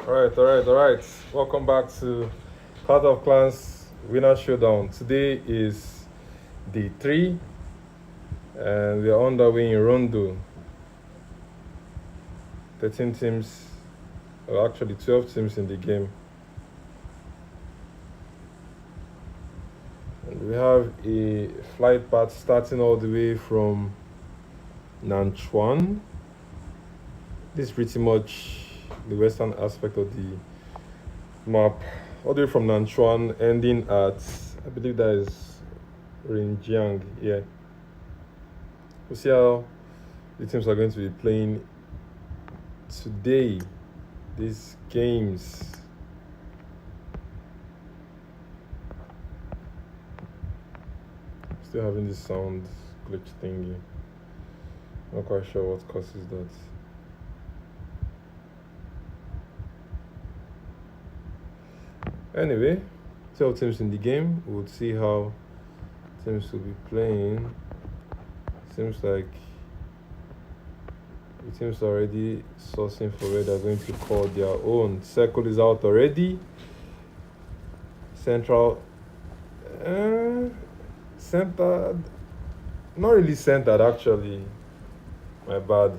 Alright. Welcome back to Clash of Clans Winner Showdown. Today is day 3 and we are on the way in Rondo. 13 teams, or actually 12 teams in the game. And we have a flight path starting all the way from Nanchuan. This is pretty much the western aspect of the map, all the way from Nanchuan, ending at, I believe that is Rinjiang. Yeah, we'll see how the teams are going to be playing today. These games. Still having this sound glitch thingy. Not quite sure what causes that. Anyway, 12 teams in the game. We'll see how teams will be playing. Seems like the teams are already sourcing for where they're going to call their own. Circle is out already. Central, centered, not really centered actually. My bad.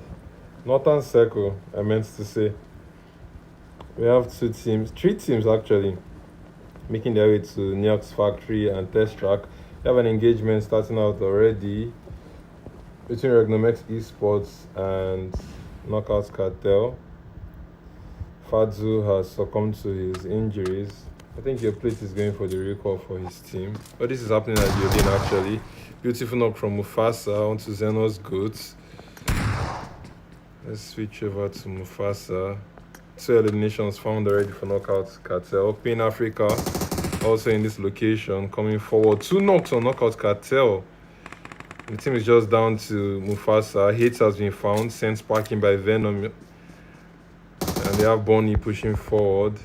Northern Circle, I meant to say. We have 3 teams actually, making their way to Uniq's factory and test track. We have an engagement starting out already between REGNUM X ESPORTS and Knockout CARTEL. Fadzu has succumbed to his injuries. I think your plate is going for the recall for his team. But this is happening at Yodin actually. Beautiful knock from Mufasa onto Xenos Goats. Let's switch over to Mufasa. 2 eliminations found already for Knockout CARTEL. Pain Africa also in this location, coming forward. 2 knocks on Knockout CARTEL. The team is just down to Mufasa. Hits has been found, sent sparking by Venom. And they have Bonnie pushing forward.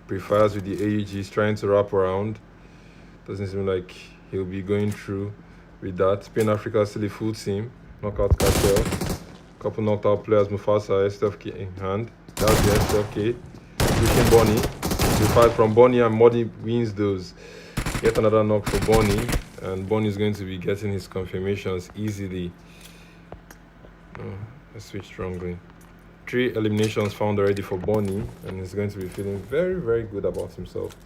Prefires with the AUGs trying to wrap around. Doesn't seem like he'll be going through with that. Pain Africa still a full team. Knockout CARTEL. Couple knocked out players, Mufasa, STFK in hand. That's the STFK. Pushing Bonnie. The fight from Bonnie, and Modi wins those. Get another knock for Bonnie. And Bonnie is going to be getting his confirmations easily. Let's switch strongly. 3 eliminations found already for Bonnie. And he's going to be feeling very, very good about himself.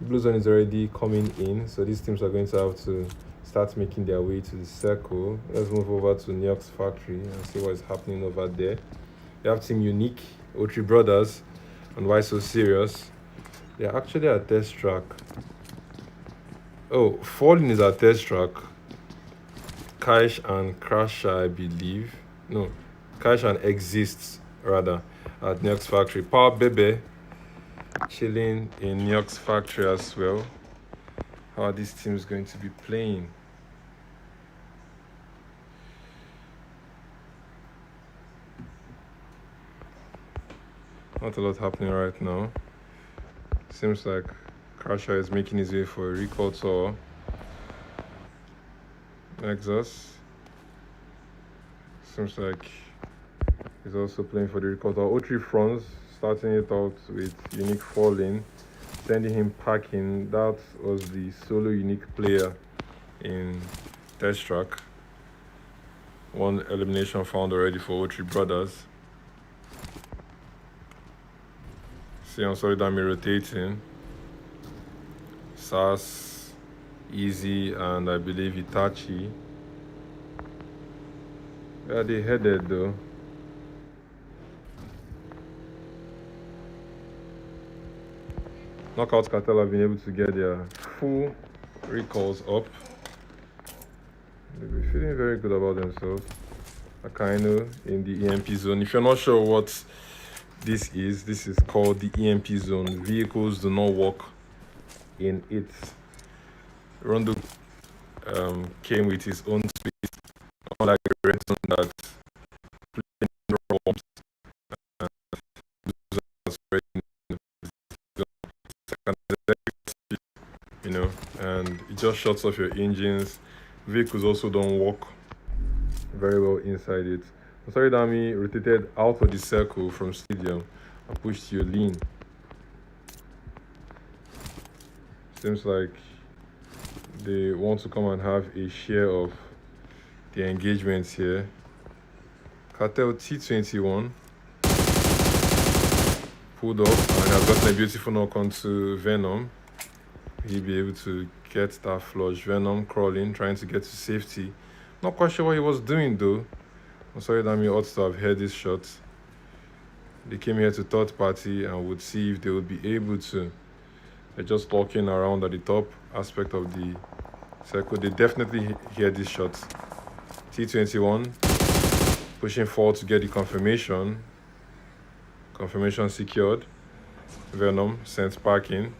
Blue Zone is already coming in. So these teams are going to have to start making their way to the circle. Let's move over to Uniq's factory and see what is happening over there. We have Team Uniq, O3 Brothers, and Why So Serious. They're actually at test track. Oh, Falling is at test track. Kaish and Crasher, I believe. No, Kaish and Exists, rather, at Uniq's factory. Power Bebe chilling in Uniq's factory as well. How are these teams going to be playing? Not a lot happening right now. Seems like Crasher is making his way for a recall tour. Nexus. Seems like he's also playing for the recall tour. O3 Fronts starting it out with Uniq Falling, sending him packing. That was the solo Uniq player in test track. 1 elimination found already for O3 Brothers. See UNSULLIED ARMY rotating. SAS, Easy, and I believe Itachi. Where are they headed though? Knockout CARTEL have been able to get their full recalls up. They'll be feeling very good about themselves. Akainu in the EMP zone. If you're not sure what this is called the EMP zone. Vehicles do not walk in it. Rondo came with his own space, unlike the red zone that played bombs and you know, and it just shuts off your engines. Vehicles also don't walk very well inside it. UNSULLIED ARMY rotated out of the circle from stadium and pushed to your lean. Seems like they want to come and have a share of the engagements here. CARTEL T21 pulled up and has gotten a beautiful knock onto Venom. He'll be able to get that flush. Venom crawling, trying to get to safety. Not quite sure what he was doing though. I'm sorry, Dami ought to have heard this shot. They came here to third party and would see if they would be able to. They're just talking around at the top aspect of the circle. They definitely hear this shot. T21 pushing forward to get the confirmation. Confirmation secured. Venom sent packing.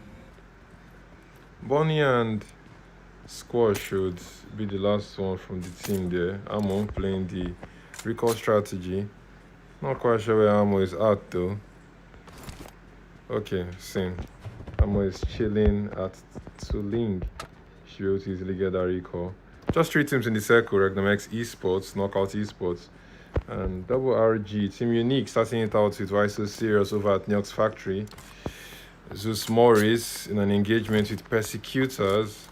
Bonnie and Squash should be the last one from the team there. Amon playing the recall strategy. Not quite sure where Amo is at though. Okay, same. Amo is chilling at Tuling. Should be able to easily get that recall. Just 3 teams in the circle: REGNUM X Esports, Knockout Esports, and RRAGE. Team Uniq starting it out with Why So Serious over at Uniq's factory. ZEUS Moris in an engagement with Persecuters.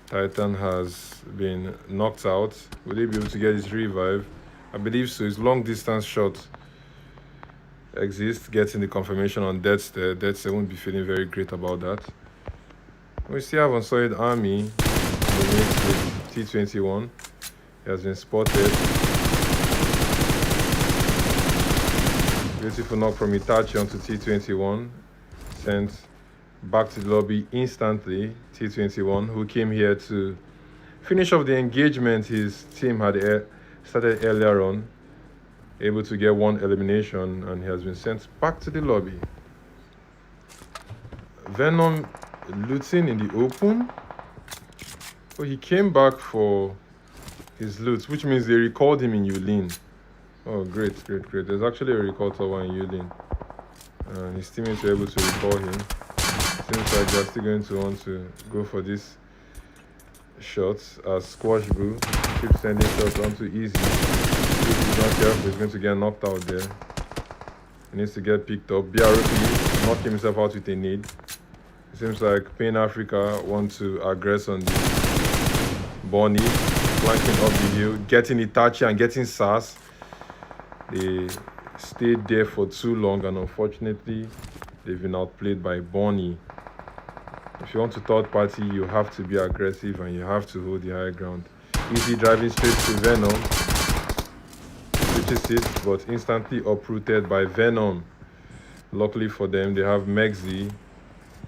Titan has been knocked out. Will they be able to get his revive? I believe so. His long distance shot exists, getting the confirmation on Deadster. Deadster won't be feeling very great about that. We still have UNSULLIED ARMY with T21. He has been spotted. Beautiful knock from Itachi onto T21. Sent back to the lobby instantly. T21, who came here to finish off the engagement his team had started earlier on, able to get 1 elimination, and he has been sent back to the lobby. Venom looting in the open. So he came back for his loot, which means they recalled him in Yulin. Oh, great. There's actually a recall tower in Yulin, and his teammates were able to recall him. Seems like they're still going to want to go for this shots as Squash Boo keeps sending shots onto Easy. If he's not careful, he's going to get knocked out there. He needs to get picked up. BRP knocked himself out with a nade. It seems like Pain Africa want to aggress on the Bonnie, flanking up the hill, getting Itachi and getting Sass. They stayed there for too long, and unfortunately, they've been outplayed by Bonnie. If you want to third party, you have to be aggressive and you have to hold the high ground. Easy driving straight to Venom. Switches it, but instantly uprooted by Venom. Luckily for them, they have Megzi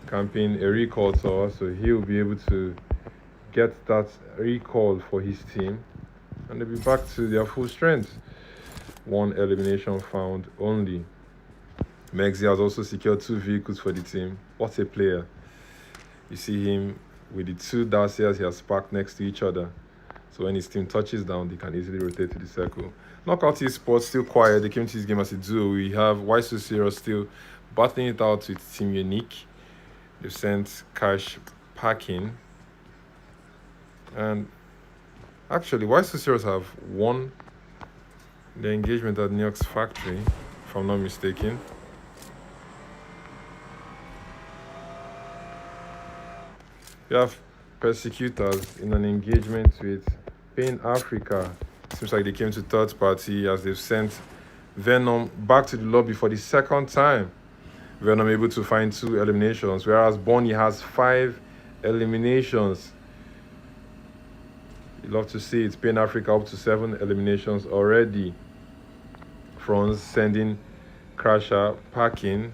camping a recall tower, so he'll be able to get that recall for his team, and they'll be back to their full strength. 1 elimination found only. Megzi has also secured 2 vehicles for the team. What a player. You see him with the 2 Dacias he has parked next to each other. So when his team touches down, they can easily rotate to the circle. Knockout Esports still quiet. They came to this game as a duo. We have Why So Serious still battling it out with Team Uniq. They've sent Cash packing. And actually, Why So Serious have won the engagement at Uniq's factory, if I'm not mistaken. We have Persecuters in an engagement with Pain Africa. Seems like they came to third party as they've sent Venom back to the lobby for the 2nd time. Venom able to find 2 eliminations, whereas Bonnie has 5 eliminations. You love to see it. Pain Africa up to 7 eliminations already. Franz sending Crasher packing.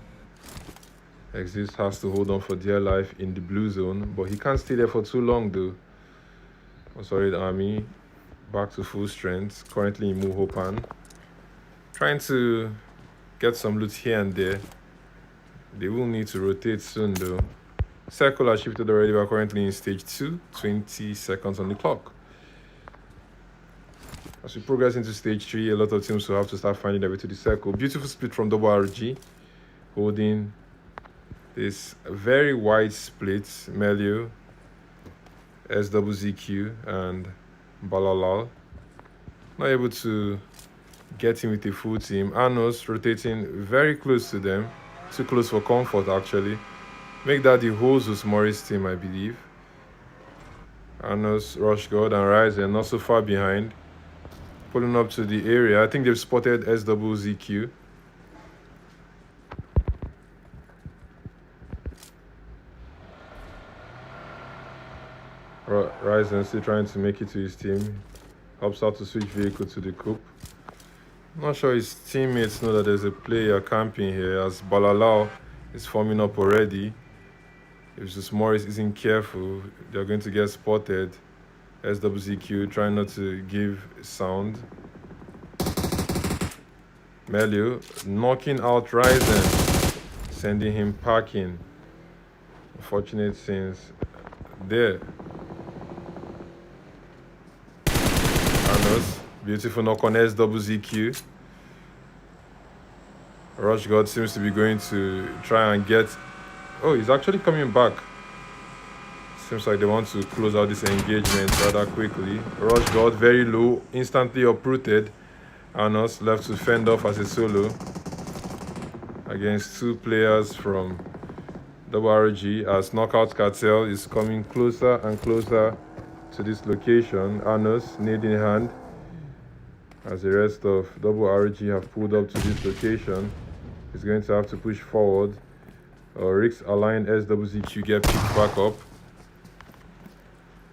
Exist has to hold on for dear life in the blue zone, but he can't stay there for too long though. UNSULLIED ARMY back to full strength, currently in Muhopan. Trying to get some loot here and there. They will need to rotate soon though. Circle has shifted already. We are currently in stage 2, 20 seconds on the clock. As we progress into stage 3, a lot of teams will have to start finding their way to the circle. Beautiful split from RRG, holding this very wide split. Melio, SWZQ, and Balalal. Not able to get him with a full team. Anos rotating very close to them. Too close for comfort, actually. Make that the whole ZEUS Morris team, I believe. Anos, Rush God, and Ryzen not so far behind. Pulling up to the area. I think they've spotted SWZQ. Ryzen still trying to make it to his team. Helps out to switch vehicle to the coupe. Not sure his teammates know that there's a player camping here, as Balalau is forming up already. If ZEUS Morris isn't careful, they're going to get spotted. SWZQ trying not to give sound. Melio knocking out Ryzen, sending him packing. Unfortunate scenes there. Anos, beautiful knock on SWZQ. Rush God seems to be going to try and get... Oh, he's actually coming back. Seems like they want to close out this engagement rather quickly. Rush God very low, instantly uprooted. Anos left to fend off as a solo against two players from RRAGE, as Knockout Cartel is coming closer and closer to this location. Anos, nade in hand, as the rest of RRAGE have pulled up to this location. He's going to have to push forward. Rick's aligned SWZQ get picked back up.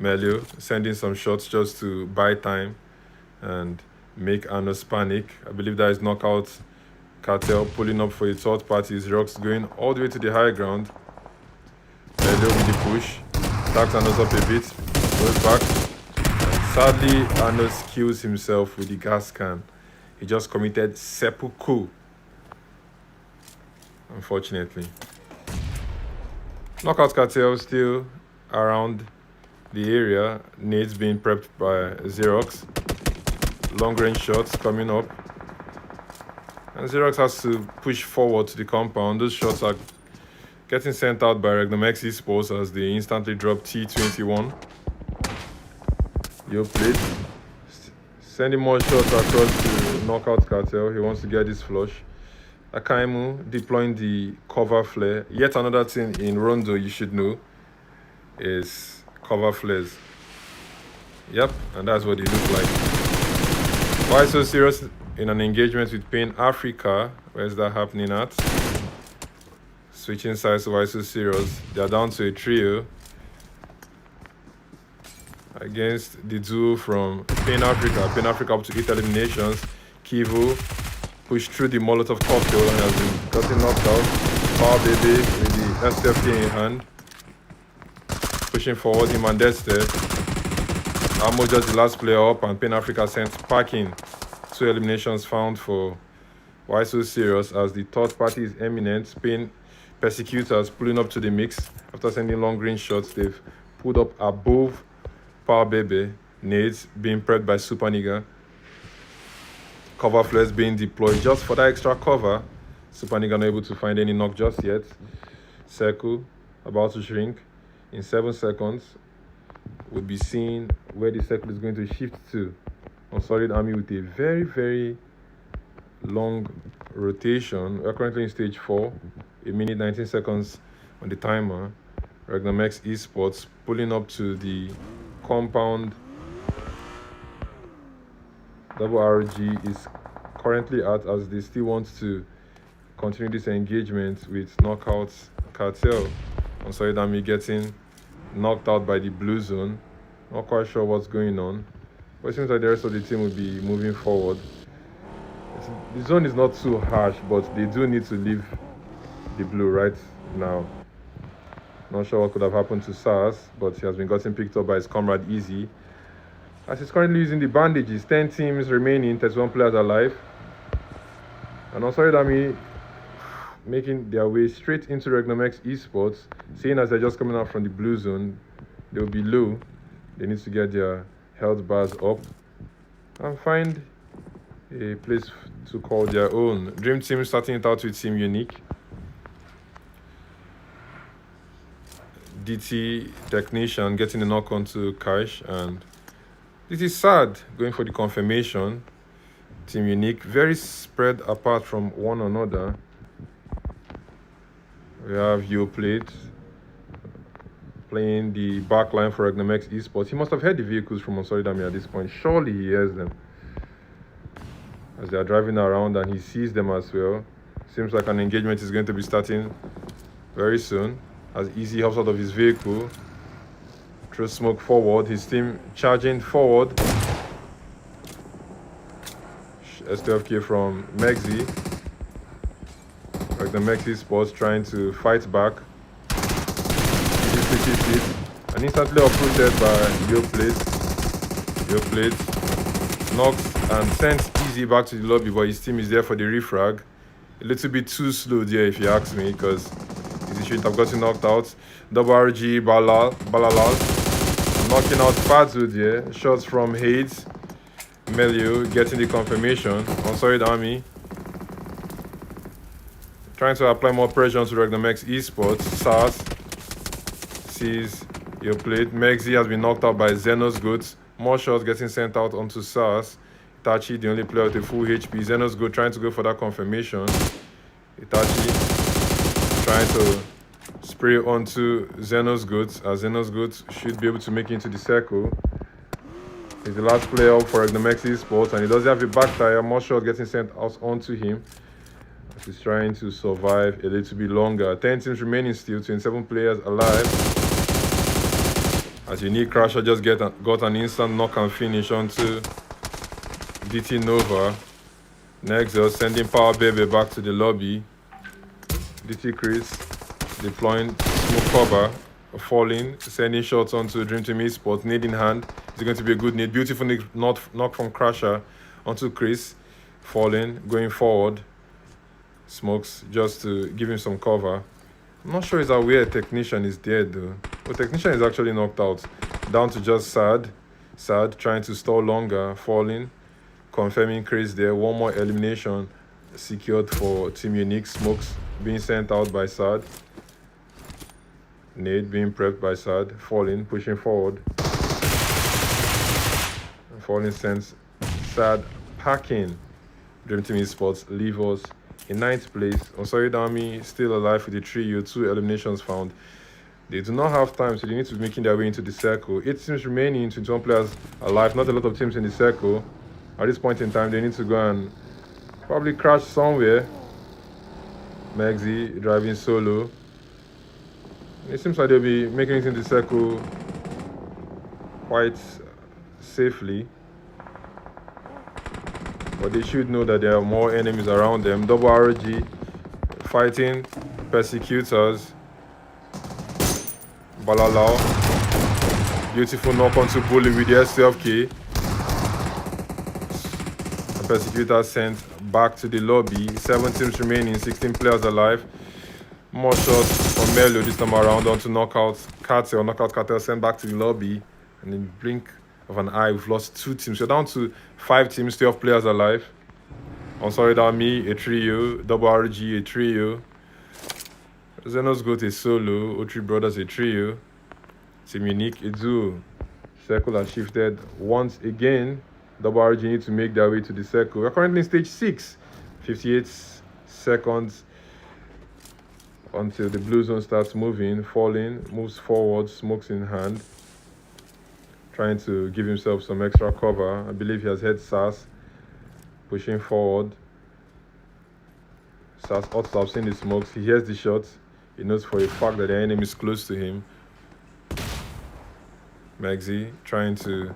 Melio sending some shots just to buy time and make Anos panic. I believe that is Knockout Cartel pulling up for a third party. Rocks going all the way to the high ground. Melio with the push. Stacks Anos up a bit. Goes back. And sadly, Anos kills himself with the gas can. He just committed seppuku. Unfortunately. Knockout Cartel still around the area. Nades being prepped by Xerox. Long range shots coming up. And Xerox has to push forward to the compound. Those shots are getting sent out by REGNUM X ESPORTS as they instantly drop T21. Yo played. Sending more shots across to Knockout Cartel. He wants to get this flush. Akaimu deploying the cover flare. Yet another thing in Rondo you should know is cover flares. Yep, and that's what they look like. Why so serious in an engagement with Pain Africa? Where's that happening at? Switching sides to Why so serious? They're down to a trio against the duo from Pain Africa. Pain Africa up to 8 eliminations. Kivu pushed through the Molotov cocktail and has been gotten knocked out. Power Baby with the SFK in hand. Pushing forward, him and Dexter. Amo just the last player up, and Pain Africa sent packing. 2 eliminations found for Why So Serious, as the third party is eminent. Pain Persecuters pulling up to the mix. After sending long range shots, they've pulled up above Power Baby. Nades being prepped by Super Nigga. Cover flares being deployed just for that extra cover. Super Nigga not able to find any knock just yet. Circle about to shrink. In 7 seconds, we'll be seeing where the circle is going to shift to. UNSULLIED ARMY with a very, very long rotation. We're currently in stage 4. 1 minute 19 seconds on the timer. REGNUM X ESPORTS pulling up to the compound RRAGE is currently at, as they still want to continue this engagement with Knockout Cartel. UNSULLIED ARMY getting knocked out by the blue zone. Not quite sure what's going on, but it seems like the rest of the team will be moving forward. The zone is not too harsh, but they do need to leave the blue right now. Not sure what could have happened to SARS, but he has been gotten picked up by his comrade Easy, as he's currently using the bandages. 10 teams remaining, 31 players alive. And UNSULLIED ARMY making their way straight into REGNUM X ESPORTS. Seeing as they're just coming out from the blue zone, they'll be low. They need to get their health bars up and find a place to call their own. Dream Team starting it out with Team Uniq. DT Technician getting the knock on to Kaish, and This is sad, going for the confirmation. Team Uniq, very spread apart from one another. We have UPlate playing the back line for REGNUM X Esports. He must have heard the vehicles from UNSULLIED ARMY at this point. Surely he hears them as they are driving around, and he sees them as well. Seems like an engagement is going to be starting very soon as Easy hops out of his vehicle, throws smoke forward, his team charging forward. STFK from Mexi. REGNUM X Esports trying to fight back. Easy keeps it and instantly uprooted by UPlate. UPlate knocks and sends Easy back to the lobby, but his team is there for the refrag. A little bit too slow there, if you ask me, because Easy shouldn't have gotten knocked out. RRAGE Balalal knocking out Fadzu there. Shots from Hades. Melio getting the confirmation. UNSULLIED ARMY trying to apply more pressure onto REGNUM X Esports. SARS sees UPlate. Mexi has been knocked out by Zenos Goods. More shots getting sent out onto SARS. Itachi, the only player with a full HP. Zenos Good trying to go for that confirmation. Itachi trying to spray onto Zenos Goods, as Zenos Goods should be able to make it into the circle. He's the last player up for REGNUM X Esports, and he doesn't have a back tire. More shots getting sent out onto him as he's trying to survive a little bit longer. 10 teams remaining still, 27 players alive. As Unique Crasher just got an instant knock and finish onto DT Nova. Nexus sending Power Baby back to the lobby. DT Chris deploying smoke cover, falling, sending shots onto DREAMTEAM ESPORTS. Nade in hand. It's going to be a good nade. Beautiful knock from Crasher onto Chris. Falling, going forward. Smokes just to give him some cover. I'm not sure he's aware Technician is dead though. But Technician is actually knocked out. Down to just Sad. Sad trying to stall longer. Falling. Confirming Chris there. One more elimination secured for Team Uniq. Smokes being sent out by Sad. Nade being prepped by Sad. Falling, pushing forward. Falling sends Sad packing. DREAMTEAM ESPORTS leave us in 9th place. UNSULLIED ARMY still alive with the trio, 2 eliminations found. They do not have time, so they need to be making their way into the circle. 8 teams remaining, 21 players alive. Not a lot of teams in the circle. At this point in time, they need to go and probably crash somewhere. Mexi driving solo. It seems like they'll be making it in the circle quite safely. But they should know that there are more enemies around them. RRAGE fighting Persecutors. Balalao. Beautiful knock onto Bully with the STFK. And Persecutors sent back to the lobby. 7 teams remaining, 16 players alive. More shots from Melio this time around onto knockout Cartel. Knockout Cartel sent back to the lobby. And in the blink of an eye, we've lost 2 teams. We're down to 5 teams, 12 players alive. UNSULLIED ARMY, a trio. RRAGE, a trio. Zenos Goat, a solo. O3 Brothers, a trio. Team Uniq, a duo. Circle has shifted once again. RRAGE need to make their way to the circle. We're currently in stage 6. 58 seconds until the blue zone starts moving. Falling, moves forward, smokes in hand. Trying to give himself some extra cover. I believe he has heard SAS. Pushing forward. SAS ought to have seen the smokes. He hears the shots. He knows for a fact that the enemy is close to him. Mexi trying to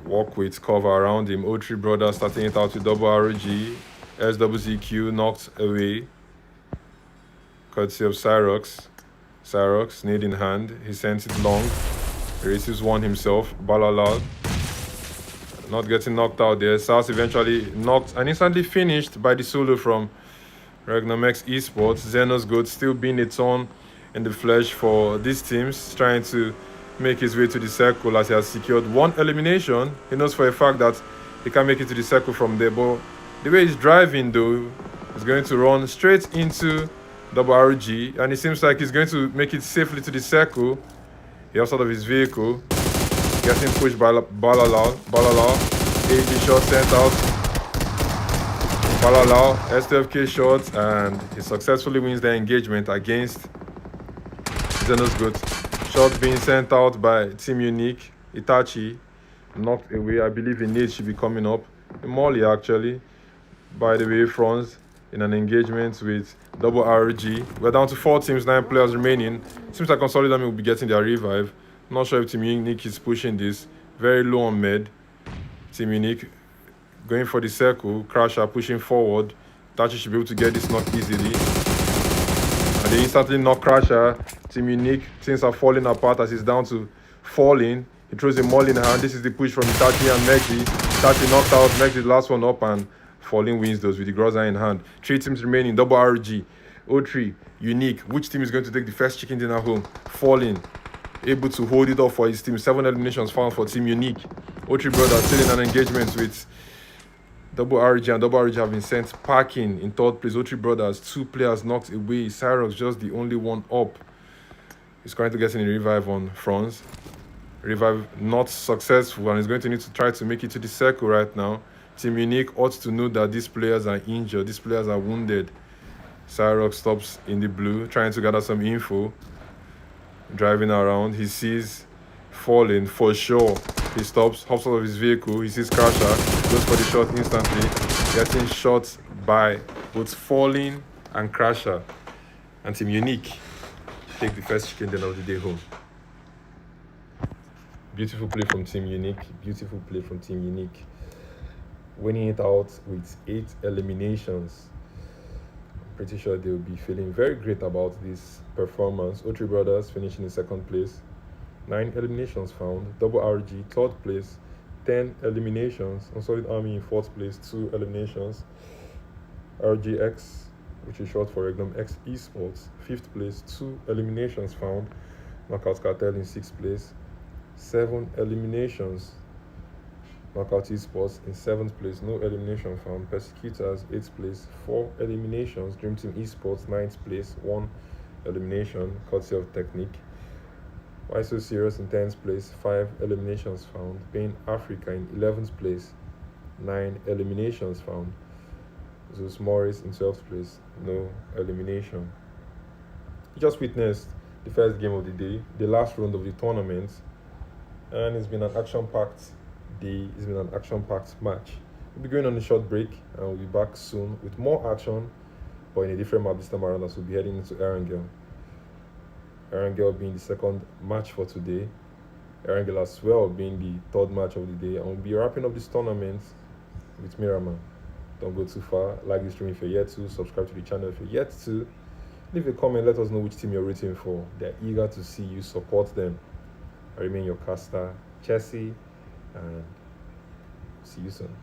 walk with cover around him. O3 Brothers starting it out with RRAGE. SWCQ knocked away. Courtesy of Cyrox. Cyrox, nade in hand. He sends it long. He receives one himself. Balalal not getting knocked out there. SAS eventually knocked and instantly finished by the solo from REGNUM X Esports. Zenos Good still being a thorn in the flesh for these teams, trying to make his way to the circle as he has secured 1 elimination. He knows for a fact that he can make it to the circle from there, but the way he's driving though, he's going to run straight into RRAGE, and it seems like he's going to make it safely to the circle. He hops out of his vehicle. Getting pushed by Balala. 80 shots sent out. Balala, STFK shots, and he successfully wins the engagement against Zenos Goat. Shots being sent out by Team Uniq. Itachi knocked away. I believe a nade should be coming up. Molly, actually. By the way, Franz in an engagement with double RRAGE. We're down to 4 teams, 9 players remaining. Seems like Unsullied Army will be getting their revive. Not sure if Team Uniq is pushing this. Very low on med. Team Uniq going for the circle. Crasher pushing forward. Itachi should be able to get this knock easily. And they instantly knock Crasher. Team Uniq, things are falling apart as he's down to falling. He throws a molly in the hand. This is the push from Itachi and Megzi. Itachi knocked out Megzi, the last one up, and falling wins those with the Groza in hand. 3 teams remaining, double RG. O3, Uniq. Which team is going to take the first chicken dinner home? Falling, able to hold it off for his team. 7 eliminations found for Team Uniq. O3 brothers still in an engagement with double RG, and double RG have been sent packing in 3rd place. O3 brothers, 2 players knocked away. Cyrox just the only one up. He's currently getting a revive on Franz. Revive not successful, and he's going to need to try to make it to the circle right now. Team Uniq ought to know that these players are injured, these players are wounded. Cyrox stops in the blue, trying to gather some info. Driving around, he sees falling for sure. He stops, hops out of his vehicle, he sees Crasher, goes for the shot instantly, getting shot by both falling and Crasher. And Team Uniq take the first chicken dinner of the day home. Beautiful play from Team Uniq. Beautiful play from Team Uniq. Winning it out with 8 eliminations. I'm pretty sure they'll be feeling very great about this performance. O3 brothers finishing in 2nd place. 9 eliminations found. Double RG, 3rd place. 10 eliminations. Unsullied Army in 4th place, 2 eliminations. RGX, which is short for REGNUM X ESPORTS, 5th place, 2 eliminations found. Knockout Cartel in 6th place. 7 eliminations. Knockout Esports in 7th place, no elimination found. Persecuters 8th place, 4 eliminations. DREAMTEAM Esports 9th place, 1 elimination, courtesy of Technique. Why So Serious in 10th place, 5 eliminations found. Pain Africa in 11th place, 9 eliminations found. ZEUS Morris in 12th place, no elimination. You just witnessed the first game of the day, the last round of the tournament, and it's been an action-packed day. It's been an action-packed match. We'll be going on a short break, and we'll be back soon with more action, but in a different map this time around, as we'll be heading into Erangel. Erangel being the 2nd match for today. Erangel as well being the 3rd match of the day, and we'll be wrapping up this tournament with Miraman. Don't go too far. Like this stream if you're yet to. Subscribe to the channel if you're yet to. Leave a comment. Let us know which team you're rooting for. They're eager to see you support them. I remain your caster, Chelsea, and see you soon.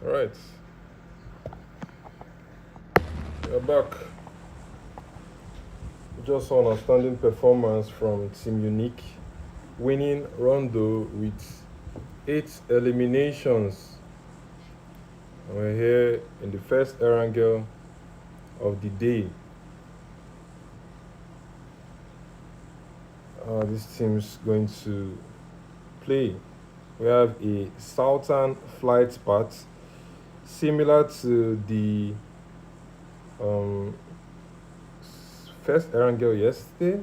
Alright. We're back. Just saw an outstanding performance from Team Uniq, winning Rondo with 8 eliminations. And we're here in the first Erangel of the day. This team's going to play. We have a Southern flight path similar to the first Erangel yesterday.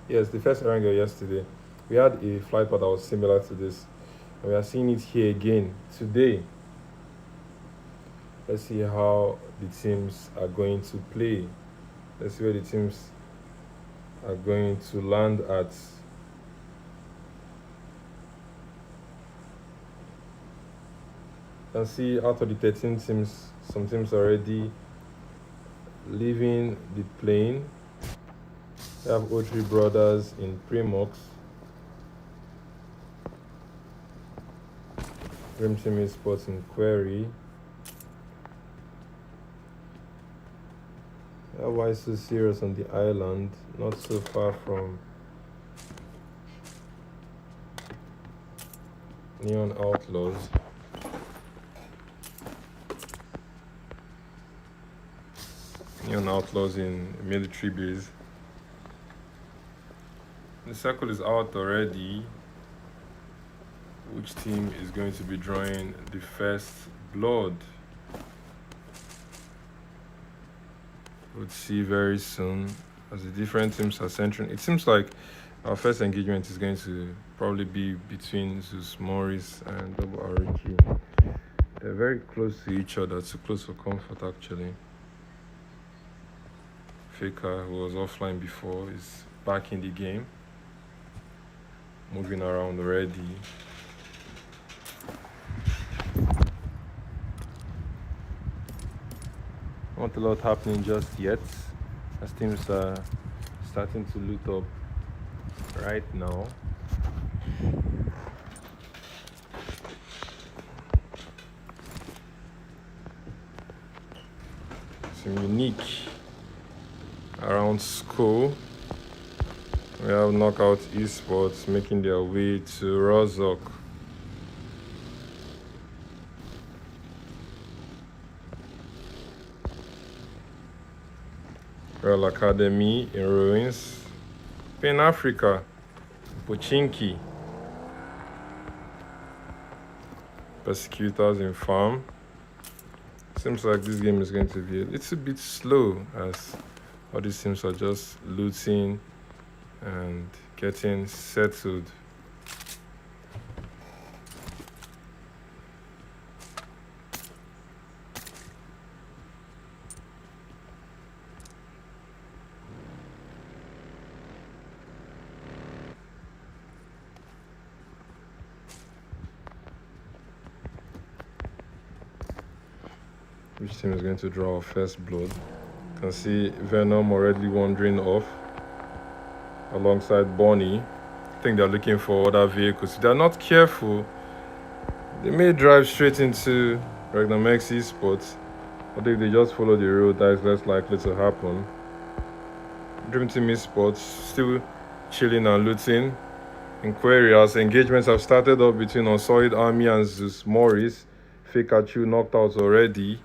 Yes, the first Erangel yesterday. We had a flight path that was similar to this. And we are seeing it here again today. Let's see how the teams are going to play. Let's see where the teams are going to land at. You can see out of the 13 teams, some teams already leaving the plane. We have O3 Brothers in Primox, DREAMTEAM ESPORTS in Query. Why so serious on the island, not so far from Neon Outlaws. Neon Outlaws in military base. The circle is out already. Which team is going to be drawing the first blood? We'll see very soon as the different teams are centering. It seems like our first engagement is going to probably be between ZEUS Moris and RRAGE. They're very close to each other, too close for comfort actually. Faker, who was offline before, is back in the game, moving around already. Not a lot happening just yet, as teams are starting to loot up right now. Some Uniq around school. We have Knockout Esports making their way to Rozok. Real Academy in ruins. Pan Africa, Pochinki. Persecuters in farm. Seems like this game is going to be a little bit slow as all these teams are just looting and getting settled. Which team is going to draw our first blood? You can see Venom already wandering off alongside Bonnie. I think they're looking for other vehicles. If they're not careful, they may drive straight into REGNUM X ESPORTS. But if they just follow the road, that is less likely to happen. DREAMTEAM ESPORTS still chilling and looting. Inquiry as engagements have started up between UNSULLIED ARMY and ZEUS MORIS. Faker knocked out already.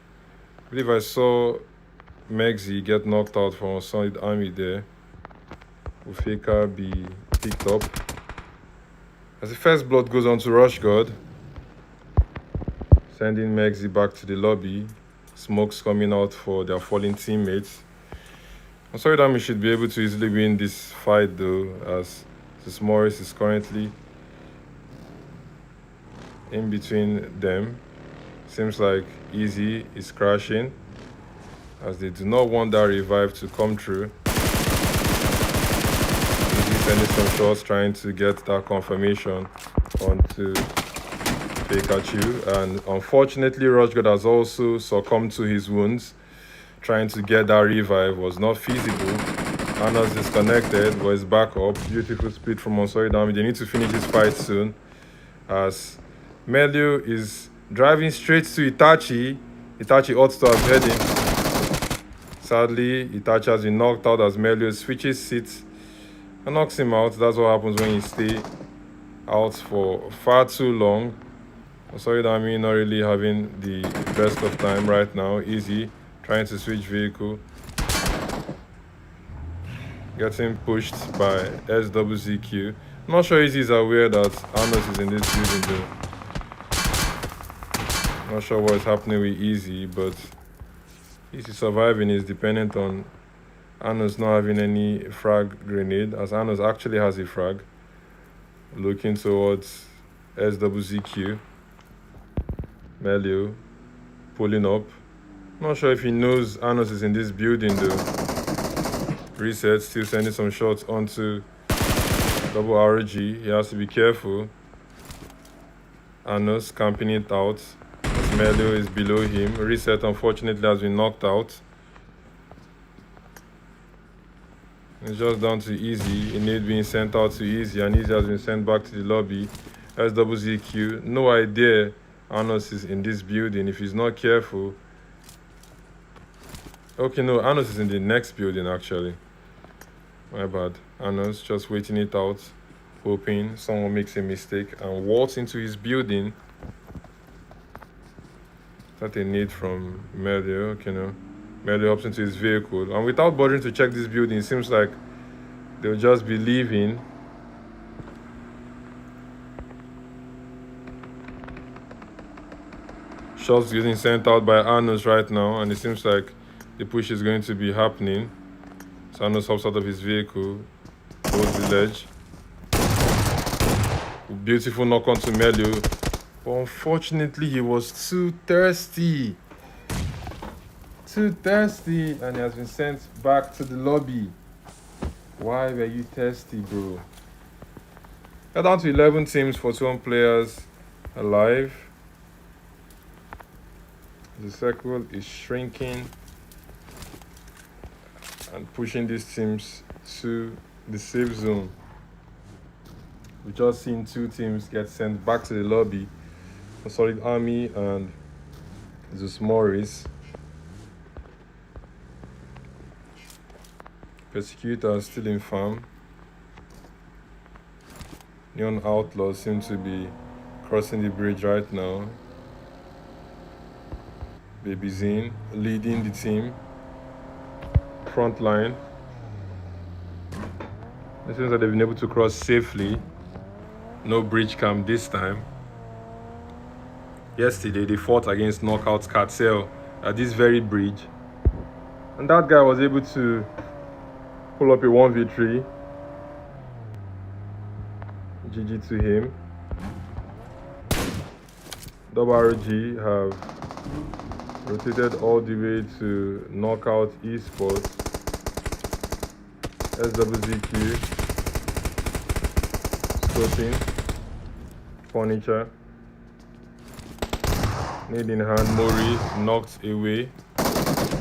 I believe I saw Megzi get knocked out from UNSULLIED ARMY there. Will Faker be picked up? As the first blood goes on to Rush God, sending Megzi back to the lobby. Smokes coming out for their fallen teammates. UNSULLIED ARMY should be able to easily win this fight though, as ZEUS Moris is currently in between them. Seems like Easy is crashing as they do not want that revive to come through. Easy sending some shots trying to get that confirmation onto Pikachu, and unfortunately Rushgod has also succumbed to his wounds. Trying to get that revive was not feasible. Anna's disconnected, but is back up. Beautiful speed from UNSULLIED ARMY. They need to finish this fight soon as Melio is Driving straight to Itachi. Itachi ought to have heard him. Sadly, Itachi has been knocked out as Melio switches seats and knocks him out. That's what happens when you stay out for far too long. Unsullied Army not really having the best of time right now. Easy, trying to switch vehicle. Getting pushed by SWZQ. Not sure Easy is aware that Arnos is in this building though. Not sure what is happening with Easy, but Easy surviving is dependent on Arnos not having any frag grenade, as Arnos actually has a frag. Looking towards SWZQ. Melio pulling up. Not sure if he knows Arnos is in this building though. Reset, still sending some shots onto double RRAGE. He has to be careful. Arnos camping it out as Melio is below him. Reset unfortunately has been knocked out. It's just down to Easy. Innate being sent out to Easy, and Easy has been sent back to the lobby. SWZQ, no idea Arnos is in this building if he's not careful. Okay, no, Arnos is in the next building actually. My bad. Arnos just waiting it out, hoping someone makes a mistake and walks into his building. That a need from Melio, okay, no. Melio hops into his vehicle, and without bothering to check this building, it seems like they'll just be leaving. Shots getting sent out by Arnos right now, and it seems like the push is going to be happening. So Arnos hops out of his vehicle towards the ledge. Beautiful knock onto Melio, but unfortunately he was too thirsty. And he has been sent back to the lobby. Why were you thirsty, bro? We're down to 11 teams, 41 players alive. The circle is shrinking and pushing these teams to the safe zone. We've just seen 2 teams get sent back to the lobby. UNSULLIED Army and ZEUS MORIS. PERSECUTERS still in farm. Neon OUTLAWS seem to be crossing the bridge right now. Baby Zine leading the team. Front line. It seems that they've been able to cross safely. No bridge camp this time. Yesterday they fought against Knockout CARTEL at this very bridge. And that guy was able to pull up a 1v3. GG to him. RRAGE have rotated all the way to Knockout Esports. SWZQ scoping. Furniture. Nade in hand. Mori knocked away.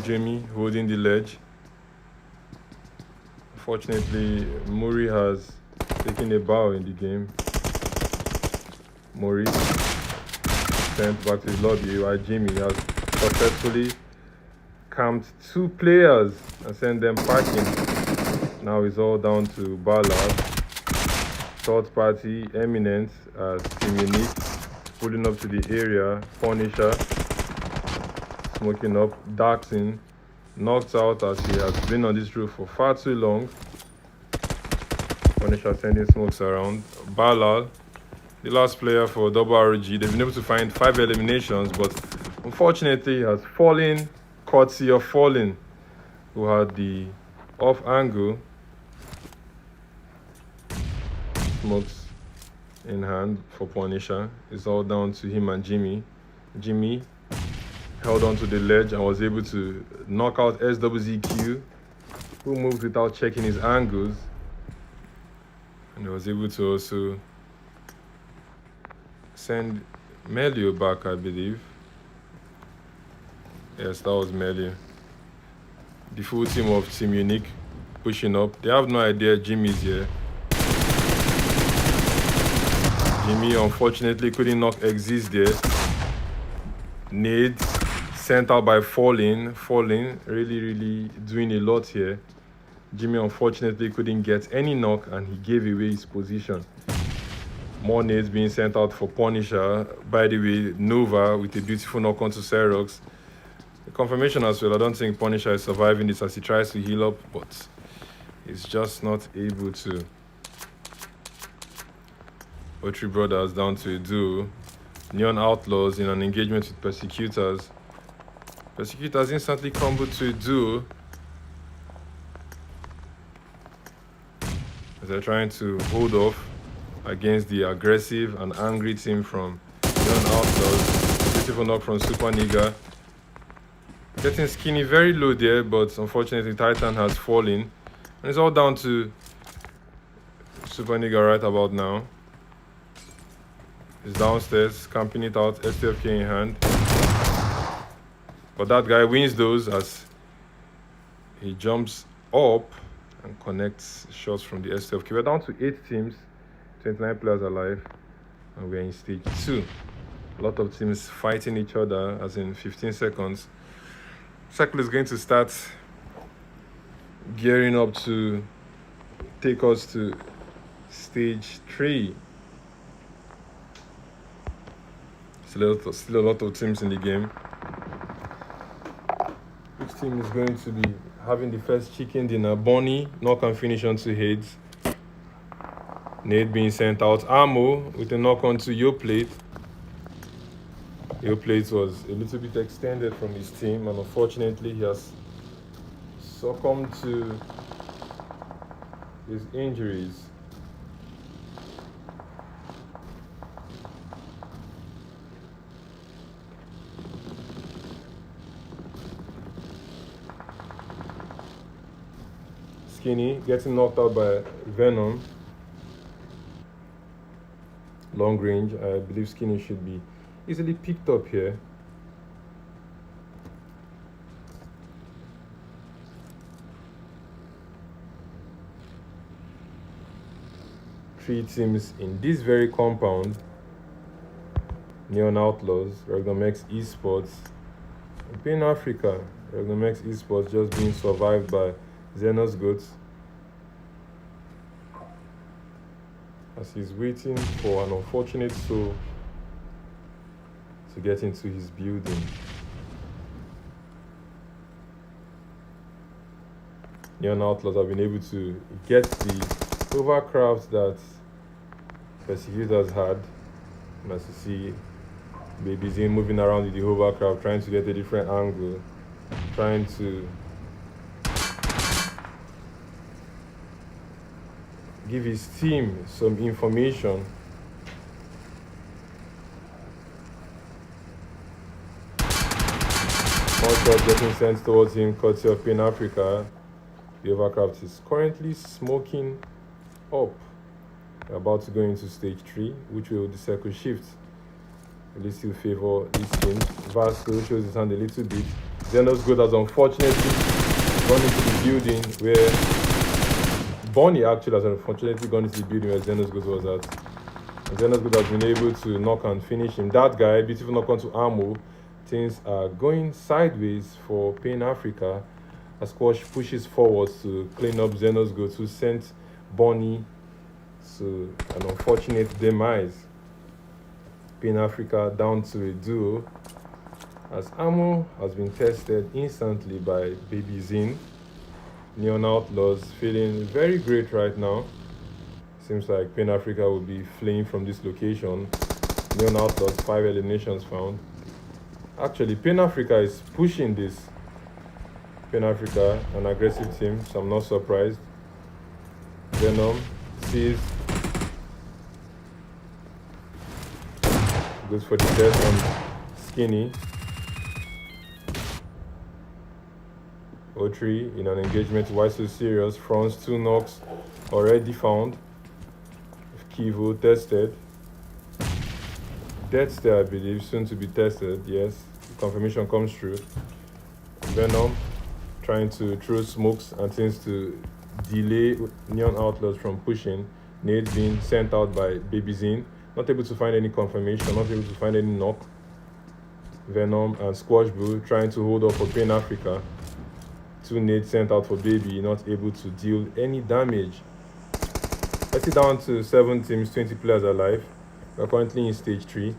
Jamie holding the ledge. Unfortunately, Mori has taken a bow in the game. Mori sent back to the lobby while Jimmy has successfully camped 2 players and sent them packing. Now it's all down to Ballard. Third party Eminent as Team Uniq pulling up to the area. Punisher smoking up. Daxin knocked out as he has been on this roof for far too long. Punisher sending smokes around. Ballard, the last player for RRAGE. They've been able to find 5 eliminations, but unfortunately he has fallen, courtesy of Fallen, who had the off angle. Smokes in hand for Punisher. It's all down to him and Jimmy. Jimmy held onto the ledge and was able to knock out SWZQ, who moved without checking his angles. And he was able to also send Melio back, I believe. Yes, that was Melio. The full team of Team Uniq pushing up. They have no idea Jimmy's here. Jimmy unfortunately couldn't knock Exist there. Nade sent out by Falling, really doing a lot here. Jimmy unfortunately couldn't get any knock and he gave away his position. More nades being sent out for Punisher. By the way, Nova with a beautiful knock onto Xerox. The confirmation as well. I don't think Punisher is surviving this as he tries to heal up, but he's just not able to. O3 Brothers down to a duo. Neon Outlaws in an engagement with Persecuters. Persecuters instantly crumbled to a duo as they're trying to hold off against the aggressive and angry team from Neon Outlaws. Beautiful knock from Super Nigga. Getting Skinny very low there, but unfortunately Titan has fallen. And it's all down to Super Nigga right about now. He's downstairs, camping it out, STFK in hand. But that guy wins those as he jumps up and connects shots from the STFK. We're down to 8 teams, 29 players alive, and we're in stage 2. A lot of teams fighting each other, as in 15 seconds. Circle is going to start gearing up to take us to stage 3. Still a lot of teams in the game. Which team is going to be having the first chicken dinner? Bonnie, knock and finish onto Hades. Nade being sent out. Ammo with a knock onto Yo Plate. Yo Plate was a little bit extended from his team, and unfortunately he has succumbed to his injuries. Skinny getting knocked out by Venom. Long range, I believe Skinny should be easily picked up here. Three teams in this very compound. Neon Outlaws, REGNUM X Esports, and Pain Africa. REGNUM X Esports just being survived by ZEUS Moris as he's waiting for an unfortunate soul to get into his building. Neon Outlaws have been able to get the hovercraft that Persecuters had. And as you see, Baby Z moving around with the hovercraft, trying to get a different angle, trying to give his team some information. One shot getting sent towards him, courtesy of Pain Africa. The hovercraft is currently smoking up. We're about to go into stage 3, which will the circle shift. Will still favor this team. Vasco shows his hand a little bit. ZEUS Moris has unfortunately gone into the building where Bonnie actually has unfortunately gone into the building where ZEUS Moris was at. And ZEUS Moris has been able to knock and finish him. That guy, beautiful knock onto Ammo. Things are going sideways for Pain Africa as Squash pushes forward to clean up ZEUS Moris, who sent Bonnie to an unfortunate demise. Pain Africa down to a duo as Ammo has been tested instantly by Baby Zin. Neon Outlaws feeling very great right now. Seems like Pain Africa will be fleeing from this location. Neon Outlaws, 5 eliminations found. Actually, Pain Africa is pushing this. Pain Africa, an aggressive team, so I'm not surprised. Venom sees, goes for the death on Skinny. O3 in an engagement. Why so serious? Fronts 2 knocks already found. Kivo tested. Death there, I believe, soon to be tested. Yes, confirmation comes through. Venom trying to throw smokes and things to delay Neon Outlaws from pushing. Nade being sent out by Baby Zin. Not able to find any confirmation, not able to find any knock. Venom and Squash Blue trying to hold up for Pain Africa. 2 nades sent out for Baby, not able to deal any damage. Let's it down to 7 teams, 20 players alive. We're currently in stage 3.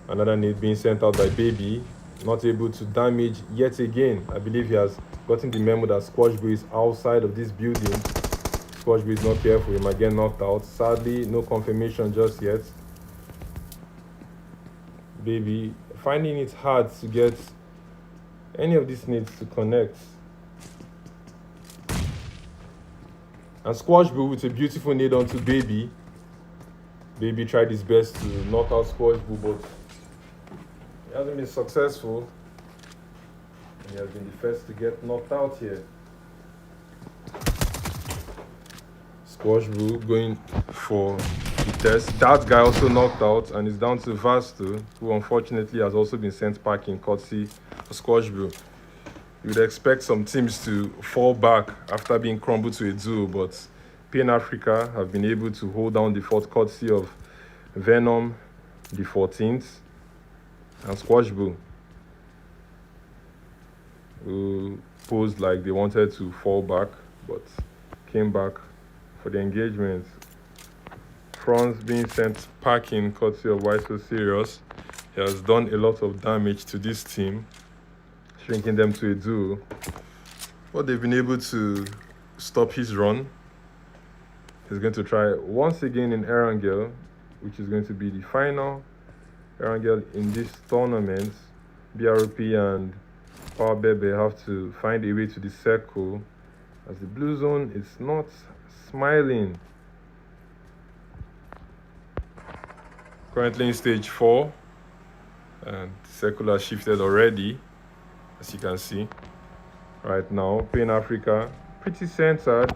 Another nade being sent out by Baby, not able to damage yet again. I believe he has gotten the memo that Squash Blue is outside of this building. Squash Blue is not careful, he might get knocked out. Sadly, no confirmation just yet. Baby finding it hard to get any of these nades to connect. And Squash Blue with a beautiful nade onto Baby. Baby tried his best to knock out Squash Blue, but he hasn't been successful. And he has been the first to get knocked out here. Squash Blue going for the test. That guy also knocked out, and it's down to Vastu, who unfortunately has also been sent packing courtesy of Squash Blue. You would expect some teams to fall back after being crumbled to a duo, but Pain Africa have been able to hold down the fort courtesy of Venom, the 14th, and Squash Blue, who posed like they wanted to fall back, but came back for the engagement. Franz being sent packing courtesy of Why So Serious. He has done a lot of damage to this team, shrinking them to a duo, but they've been able to stop his run. He's going to try once again in Erangel, which is going to be the final Erangel in this tournament. BRP and Power Bebe have to find a way to the circle, as the blue zone is not smiling. Currently in stage 4, and the circle has shifted already, as you can see. Right now, Pain Africa, pretty centered.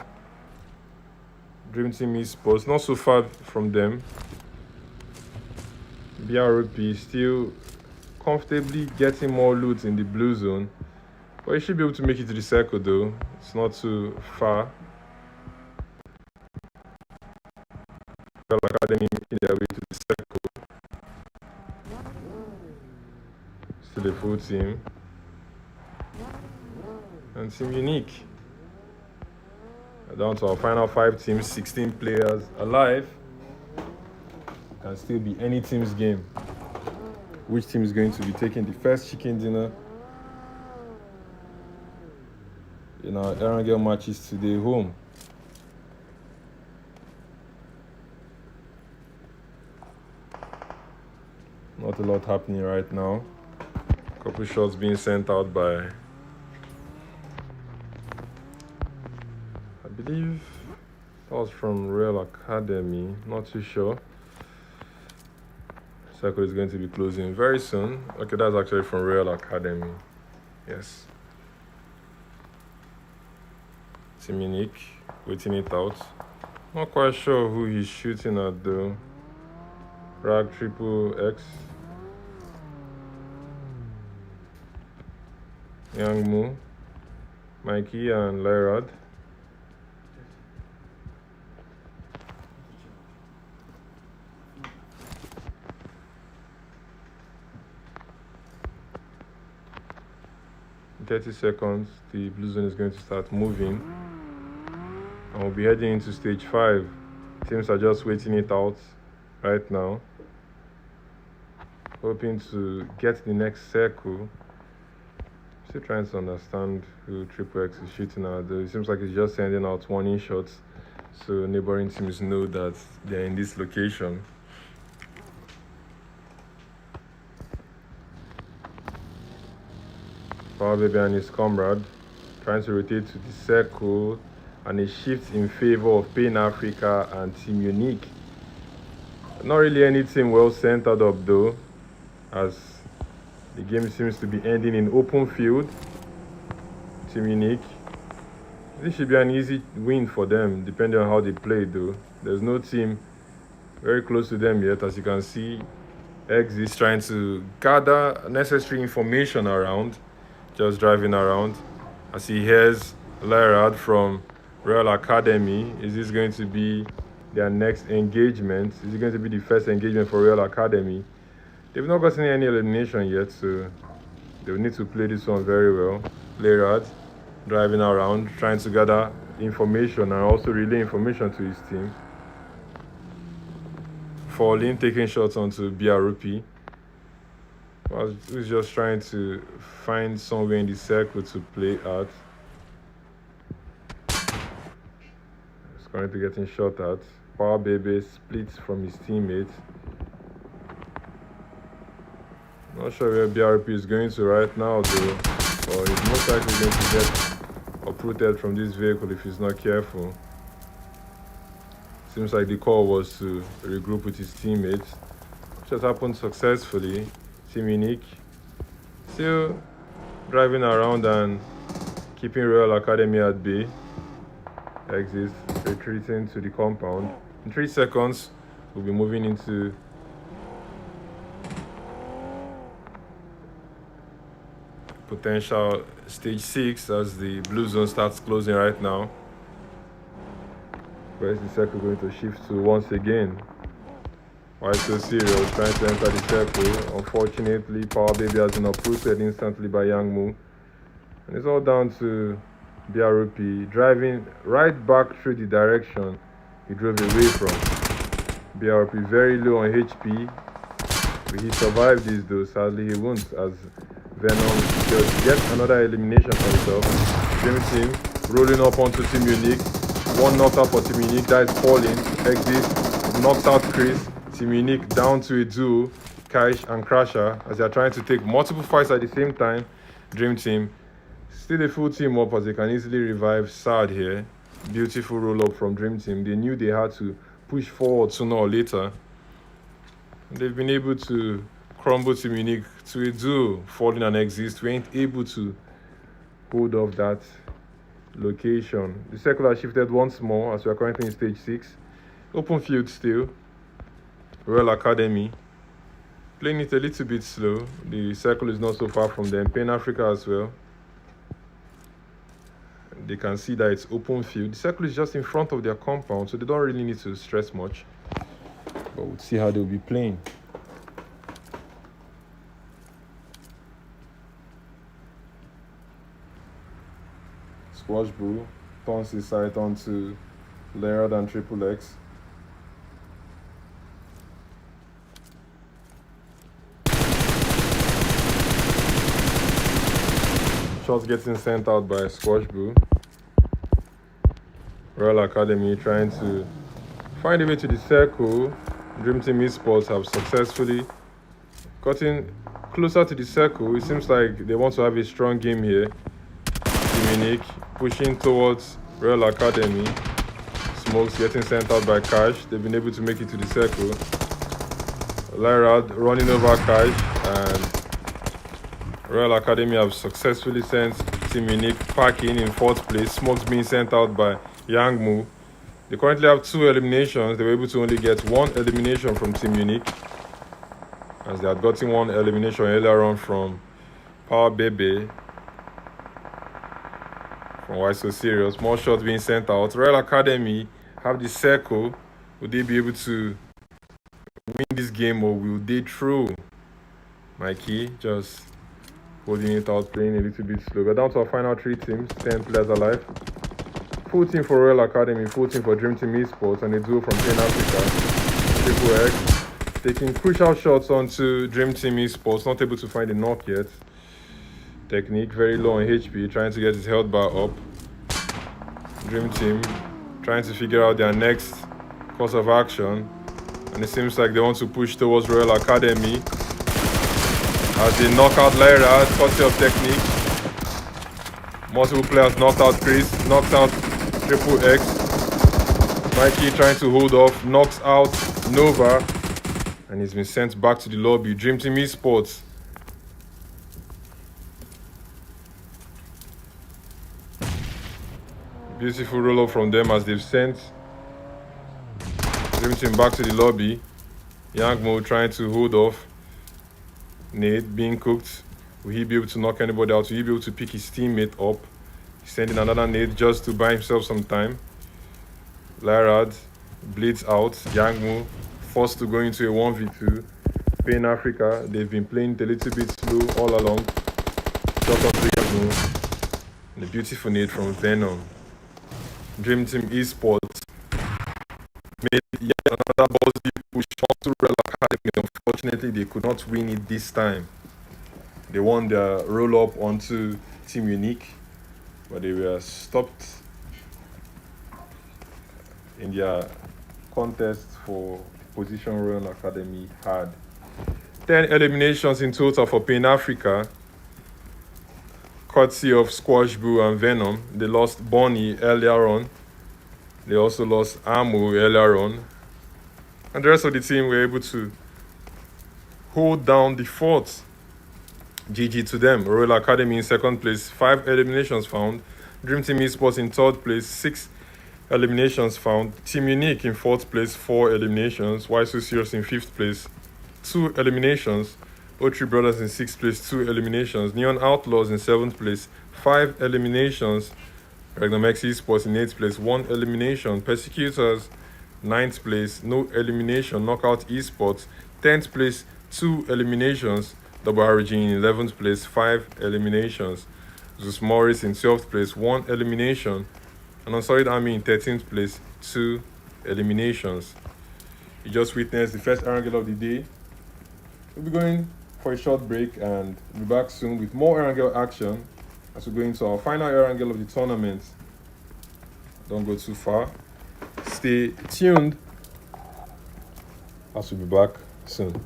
DREAMTEAM ESPORTS, not so far from them. BRP still comfortably getting more loot in the blue zone, but he should be able to make it to the circle though. It's not too far. Academy in their way to the circle. Still a full team. And Team Uniq. Down to our final 5 teams, 16 players alive. Can still be any team's game. Which team is going to be taking the first chicken dinner in our Erangel matches today home? Not a lot happening right now. A couple shots being sent out by, I believe that was from Real Academy, not too sure. Circle is going to be closing very soon. Okay, that's actually from Real Academy. Yes. Team Uniq, waiting it out. Not quite sure who he's shooting at though. RAG XXX. Young Mu, Mikey and Lyrad. In 30 seconds, the blue zone is going to start moving. And we'll be heading into stage 5. Teams are just waiting it out right now, hoping to get the next circle. Still trying to understand who XXX is shooting at though. It seems like he's just sending out warning shots so neighboring teams know that they're in this location. Power Baby and his comrade trying to rotate to the circle, and a shift in favor of Pain Africa and Team Uniq. Not really any team well centered up though, as the game seems to be ending in open field. Team Uniq, this should be an easy win for them depending on how they play though. There's no team very close to them yet. As you can see, X is trying to gather necessary information around, just driving around. As he hears Lyrad from Real Academy, is this going to be their next engagement? Is it going to be the first engagement for Real Academy? They've not gotten any elimination yet, so they'll need to play this one very well. Play hard, driving around, trying to gather information and also relay information to his team. Falling, taking shots onto BROP. He's just trying to find somewhere in the circle to play at. He's currently getting shot at. ALPHABASE splits from his teammates. Not sure where BRP is going to right now though, or he's most likely going to get uprooted from this vehicle if he's not careful. Seems like the call was to regroup with his teammates, which has happened successfully. Team Uniq still driving around and keeping Royal Academy at bay. Exit, retreating to the compound. In 3 seconds, we'll be moving into potential stage 6 as the blue zone starts closing right now. Where is the circle going to shift to once again? Why so serious? Trying to enter the circle. Unfortunately, Power Baby has been uprooted instantly by Yang Mu. And it's all down to BROP driving right back through the direction he drove away from. BROP very low on HP. Will he survive this though? Sadly he won't, as Venom just gets another elimination for himself. Dream Team rolling up onto Team Uniq. One knocked out for Team Uniq. That is falling. Exit knocks out Chris. Team Uniq down to a duo, Kaish and Crasher, as they are trying to take multiple fights at the same time. Dream Team still a full team up as they can easily revive Sad here. Beautiful roll up from Dream Team. They knew they had to push forward sooner or later. And they've been able to crumble Team Uniq to a duo. Falling and Exist, we ain't able to hold off that location. The circle has shifted once more as we are currently in stage 6. Open field still. Royal Academy playing it a little bit slow. The circle is not so far from them. Pan Africa as well. They can see that it's open field. The circle is just in front of their compound, so they don't really need to stress much. But we'll see how they'll be playing. Squash Brew turns his sight onto Laird and Triple X. Shots getting sent out by Squash Brew. Royal Academy trying to find a way to the circle. DREAMTEAM Esports have successfully gotten closer to the circle. It seems like they want to have a strong game here. Team Uniq pushing towards Royal Academy. Smokes getting sent out by Cash. They've been able to make it to the circle. Lyrad running over Cash, and Royal Academy have successfully sent Team Uniq packing in 4th place. Smokes being sent out by Yang Mu. They currently have 2 eliminations. They were able to only get 1 elimination from Team Uniq, as they had gotten 1 elimination earlier on from Power Baby. From Why So Serious. More shots being sent out. Royal Academy have the circle. Will they be able to win this game, or will they throw? Mikey just holding it out, playing a little bit slow. We're down to our final 3 teams, 10 players alive. Full team for Royal Academy, full team for DREAMTEAM Esports, and a duo from Pan Africa. Triple X taking crucial shots onto DREAMTEAM Esports, not able to find a knock yet. Technique very low on HP, trying to get his health bar up. DREAMTEAM trying to figure out their next course of action, and it seems like they want to push towards Royal Academy as they knock out Lyra, courtesy of Technique. Multiple players knocked out Chris, knocks out Triple X. Mikey trying to hold off, knocks out Nova, and he's been sent back to the lobby. DREAMTEAM Esports beautiful roll up from them as they've sent DREAMTEAM back to the lobby. Yang Mo trying to hold off. Nade being cooked. Will he be able to knock anybody out? Will he be able to pick his teammate up? He's sending another nade just to buy himself some time. Lyrad bleeds out. Yang Mo forced to go into a 1v2. Pain Africa, they've been playing a little bit slow all along. Shot off the and a beautiful nade from Venom. DREAMTEAM Esports made yet another ballsy push onto Royal Academy. Unfortunately, they could not win it this time. They won their roll-up onto Team Uniq, but they were stopped in their contest for position Royal Academy had. 10 eliminations in total for Pain Africa, courtesy of Squash Boo and Venom. They lost Bonnie earlier on. They also lost Amo earlier on. And the rest of the team were able to hold down the fort. GG to them. Royal Academy in second place, 5 eliminations found. DREAMTEAM Esports in third place, 6 eliminations found. Team Uniq in fourth place, 4 eliminations. Why So Serious in fifth place, 2 eliminations. O3 Brothers in sixth place, 2 eliminations. Neon Outlaws in seventh place, 5 eliminations. REGNUM X Esports in eighth place, 1 elimination. Persecuters, ninth place, no elimination. Knockout Esports, 10th place, 2 eliminations. RRAGE in 11th place, 5 eliminations. ZEUS MORIS in 12th place, 1 elimination. And UNSULLIED ARMY in 13th place, 2 eliminations. You just witnessed the first Erangel of the day. We'll be going for a short break and be back soon with more Erangel action as we go into our final Erangel of the tournament. Don't go too far. Stay tuned as we'll be back soon.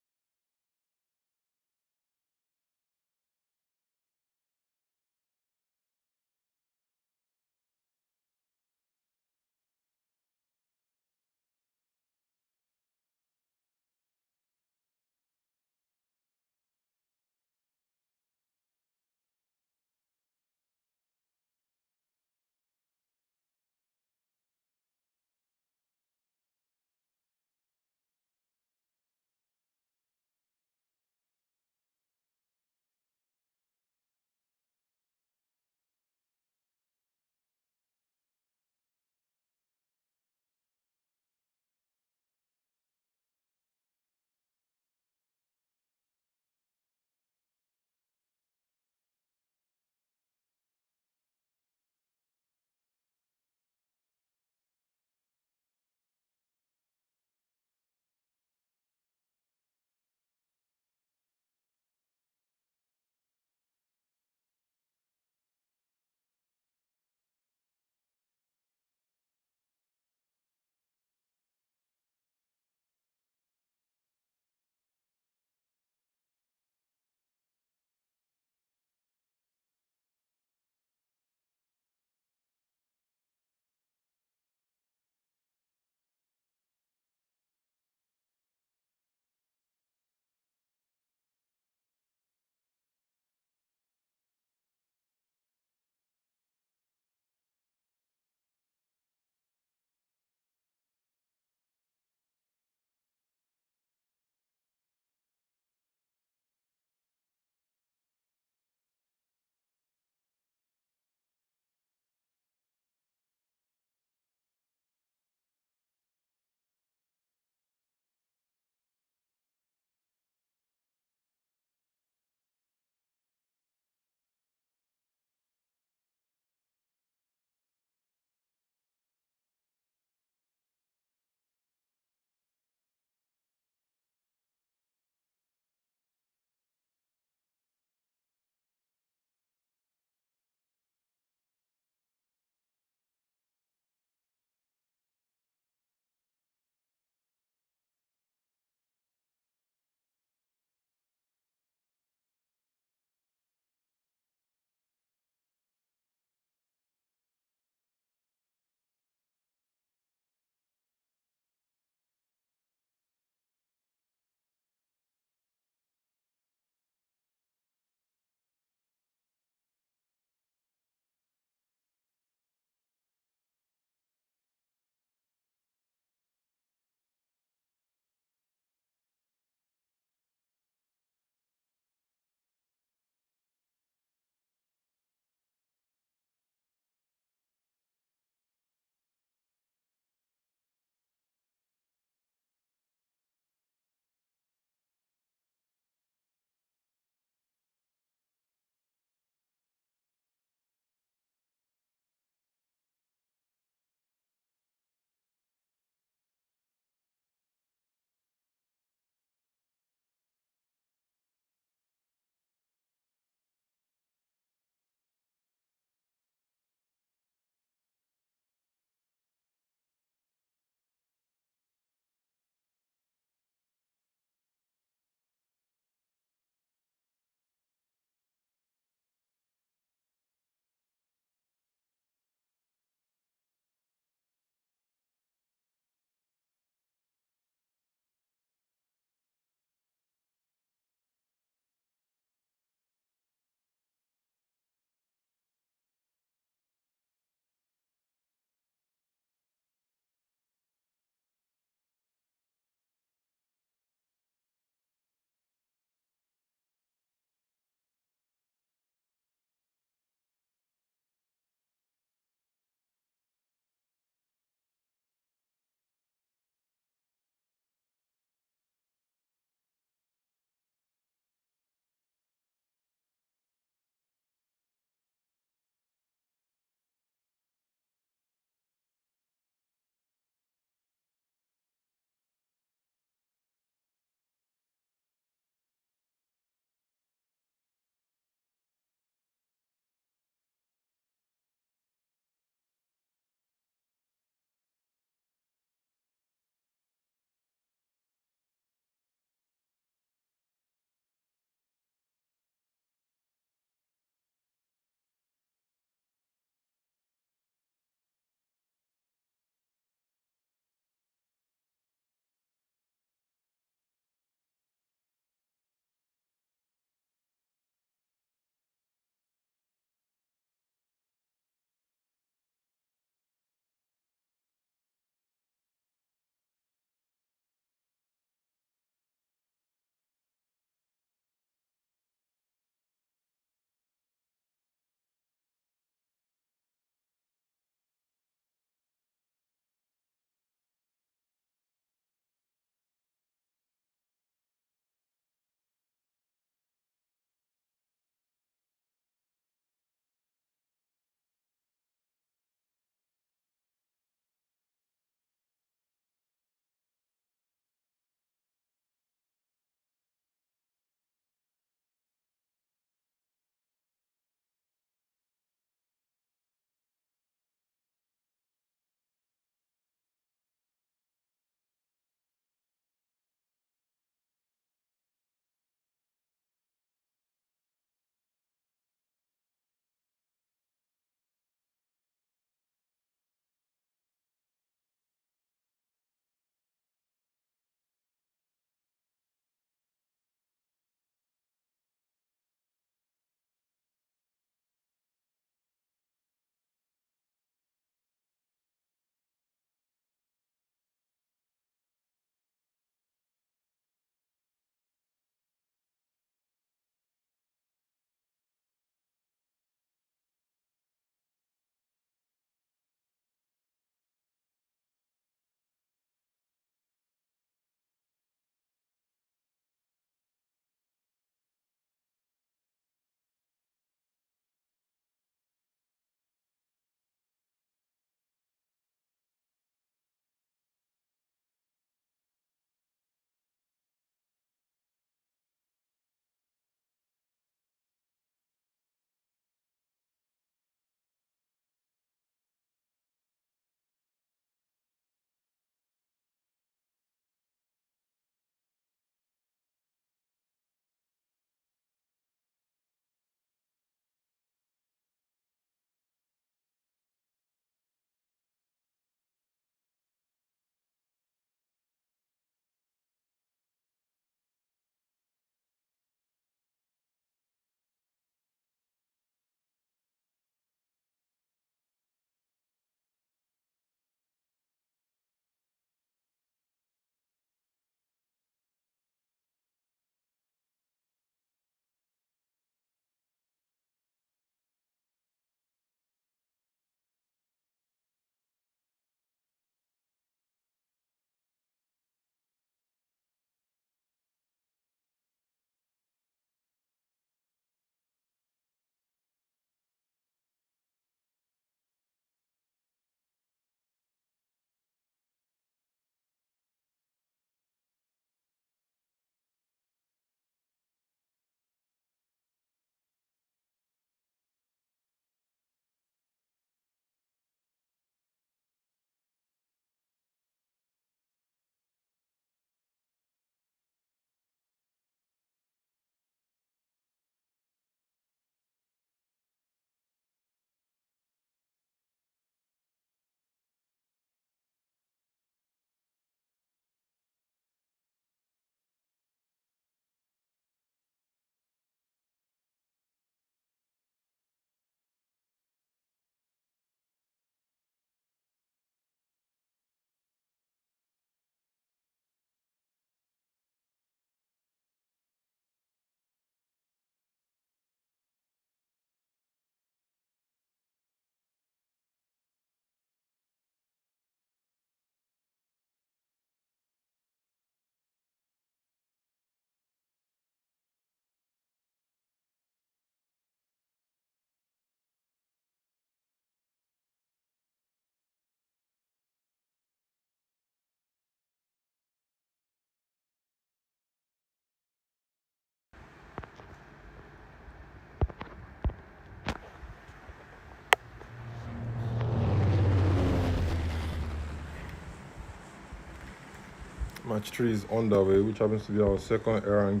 Match 3 is underway, which happens to be our second and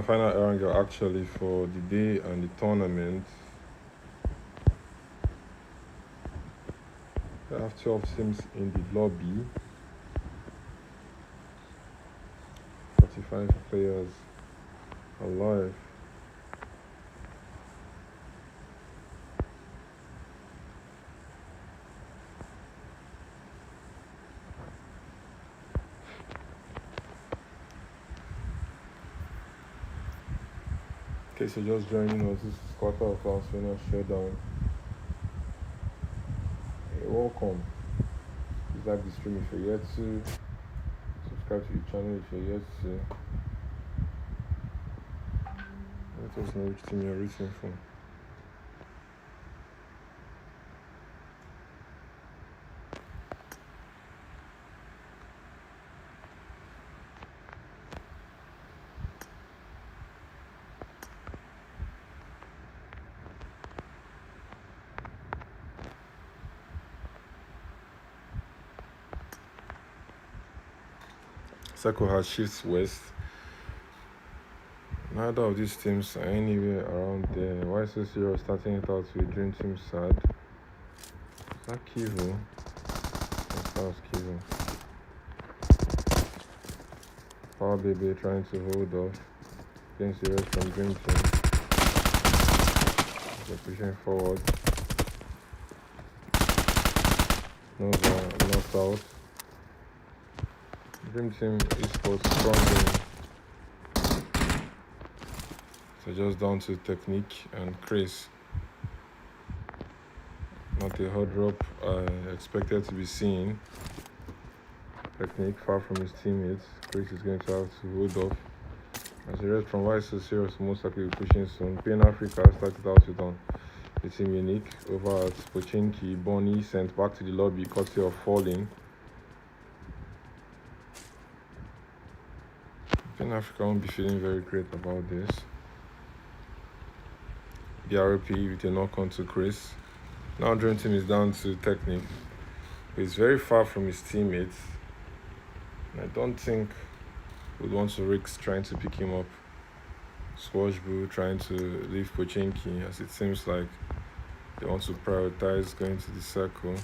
final Erangel actually for the day and the tournament. We have 12 teams in the lobby. 45 players alive. Okay, so just joining us, this is CARTEL Showdown. Hey, welcome. Please like the stream if you're yet to. Subscribe to the channel if you're yet to. Let us know which team you're rooting for. Circle has shifts west. Neither of these teams are anywhere around there. Why so serious starting it out with Dream Team sad? Is that Kivo? Yes, that was Kivo. Power Baby trying to hold off. Getting serious from Dream Team. They're pushing forward. Nova knocked out. DREAMTEAM ESPORTS strong. So just down to technique and Chris. Not a hard drop I expected to be seen. Technique far from his teammates. Chris is going to have to hold off. As a rest from why so serious, most likely be pushing soon. PEN Africa started out with on the team Uniq. Over at Pochinki, Bonnie sent back to the lobby courtesy of falling. PEN Africa won't be feeling very great about this. BRP with a knock on to Chris. Now DREAMTEAM is down to technique. He's very far from his teammates. And I don't think we'd want to risk trying to pick him up. Squashbull trying to leave Pochinki, as it seems like they want to prioritize going to the circle.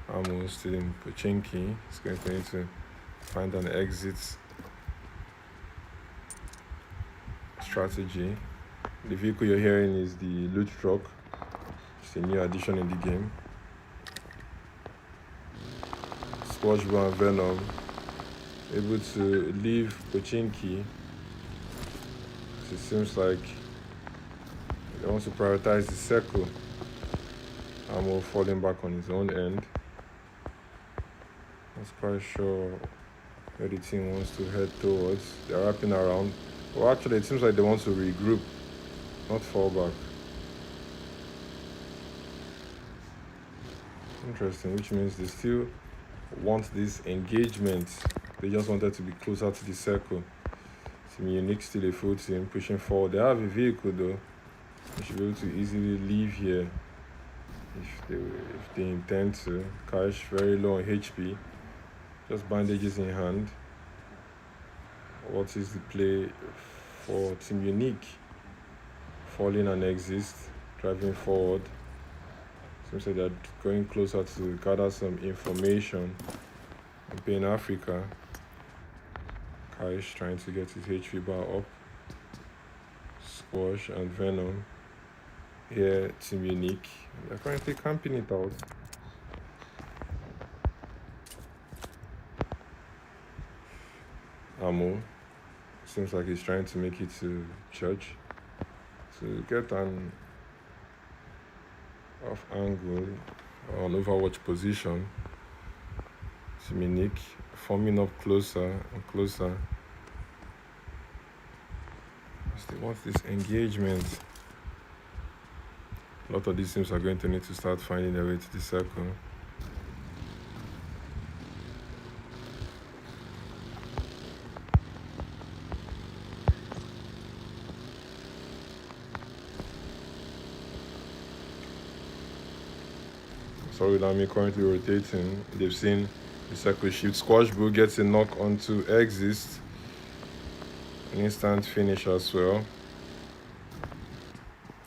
Amo still in Pochinki. He's going to need to find an exit strategy. The vehicle you're hearing is the loot truck. It's a new addition in the game. Squashbull and Venom able to leave Pochinki. It seems like they want to prioritize the circle. Amo falling back on his own end. Not quite sure where the team wants to head towards. They're wrapping around. Well, actually, it seems like they want to regroup, not fall back. Interesting, which means they still want this engagement. They just wanted to be closer to the circle. Team Uniq still a full team pushing forward. They have a vehicle though. They should be able to easily leave here if they intend to. Cash very low on HP. Just bandages in hand. What is the play for Team Uniq? Falling and exist, driving forward. Seems like they're going closer to gather some information. And PEN Africa. Kaish trying to get his HP bar up. Squash and Venom. Here, Team Uniq. They're currently camping it out. Amo. Seems like he's trying to make it to church to get an off angle or an overwatch position. Team Uniq forming up closer and closer. As they want this engagement. A lot of these teams are going to need to start finding their way to the circle. Sorry, Lami currently rotating. They've seen The circle shift. Squash Bull gets a knock onto Exist. An instant finish as well.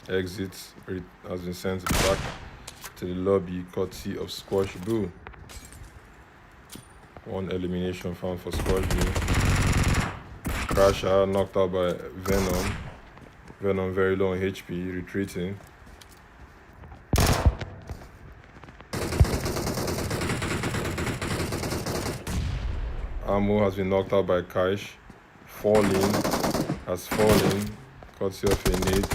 Exit has been sent back to the lobby courtesy of Squash Bull. One elimination found for Squash Bull. Crasher knocked out by Venom. Venom very low on HP, retreating. Ammo has been knocked out by Kaish. Has fallen, courtesy of a nade.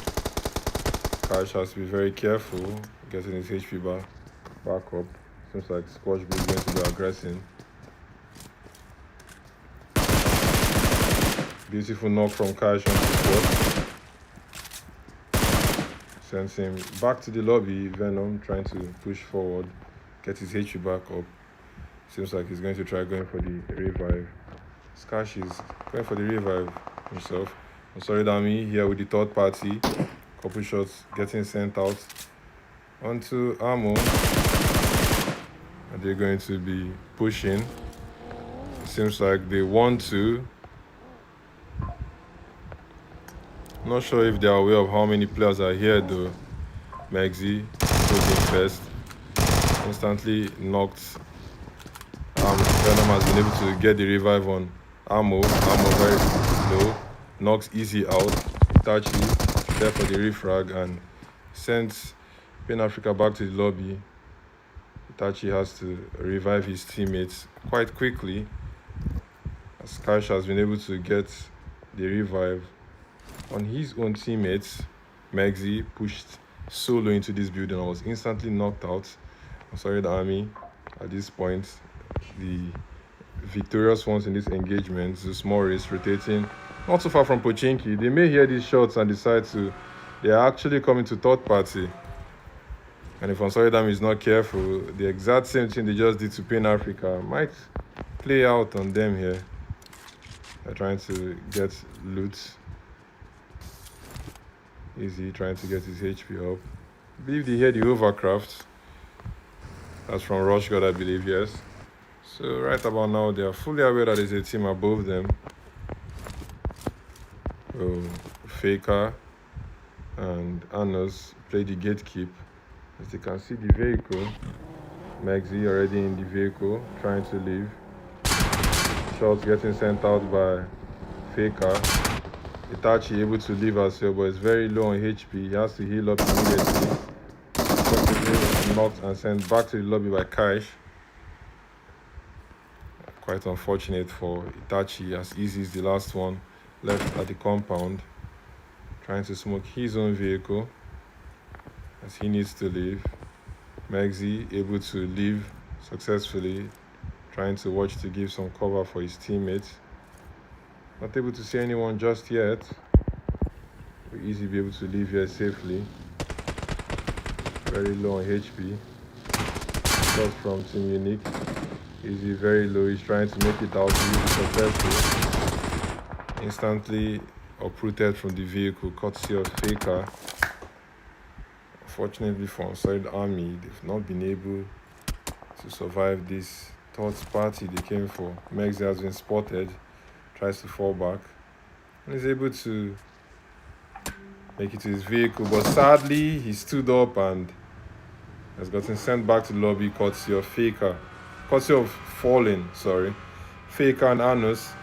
Kaish has to be very careful, getting his HP back up. Seems like Squash Bull is going to be aggressing. Beautiful knock from Kaish on the spot. Sends him back to the lobby. Venom trying to push forward, get his HP back up. Seems like he's going to try going for the revive. Skash is going for the revive himself. UNSULLIED ARMY here with the third party. Couple shots getting sent out onto Ammo. And they're going to be pushing. Seems like they want to. Not sure if they are aware of how many players are here though. Megzi pushing first. Instantly knocked. Venom has been able to get the revive on Ammo. Ammo very low. Knocks Easy out. Itachi there for the refrag and sends Pan Africa back to the lobby. Itachi has to revive his teammates quite quickly, as Kash has been able to get the revive on his own teammates. Megzi pushed solo into this building and was instantly knocked out. UNSULLIED ARMY at this point, the victorious ones in this engagement. ZEUS Morris rotating not too far from Pochinki. They may hear these shots and decide to, they are actually coming to third party. And if UNSULLIED ARMY is not careful, the exact same thing they just did to Pan Africa might play out on them here. They're trying to get loot. Easy trying to get his HP up. I believe they hear the overcraft. That's from Rush God, I believe, yes. So right about now, they are fully aware that there's a team above them. Oh, Faker and Anos play the gatekeep. As you can see the vehicle. Megzi already in the vehicle, trying to leave. Shots getting sent out by Faker. Itachi able to leave as well, but it's very low on HP. He has to heal up immediately. Knocked and sent back to the lobby by Kaish. Quite unfortunate for Itachi, as Easy is the last one left at the compound, trying to smoke his own vehicle as he needs to leave. Megzi able to leave successfully, trying to watch to give some cover for his teammates. Not able to see anyone just yet. Will Easy be able to leave here safely. Very low on HP. Shot from Team Uniq. Easy very low. He's trying to make it out. He is successful. Instantly uprooted from the vehicle, courtesy of Faker. Unfortunately for UNSULLIED ARMY, they've not been able to survive this third party they came for. Megzi has been spotted, tries to fall back, and is able to make it to his vehicle, but sadly he stood up and has gotten sent back to the lobby courtesy of Faker. Courtesy of Fallen, sorry. Faker and Anos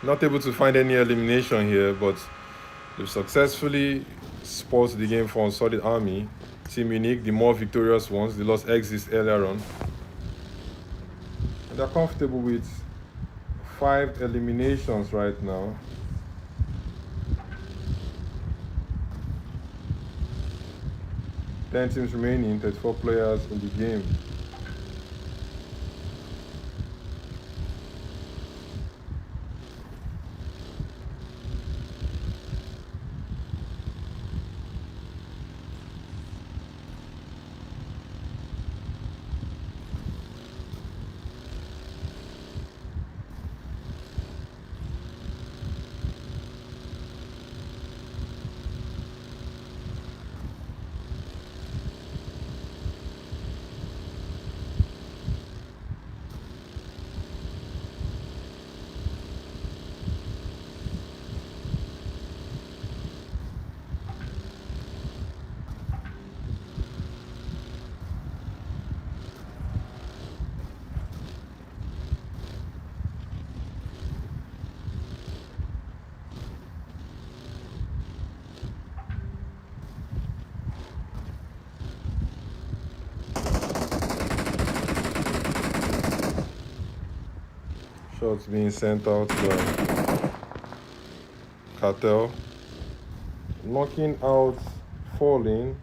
not able to find any elimination here, but they've successfully spotted the game for UNSULLIED ARMY. Team Uniq, the more victorious ones. They lost Exist earlier on. And they're comfortable with 5 eliminations right now. Ten teams remaining, 34 players in the game. Shots being sent out by CARTEL. Knocking out Falling.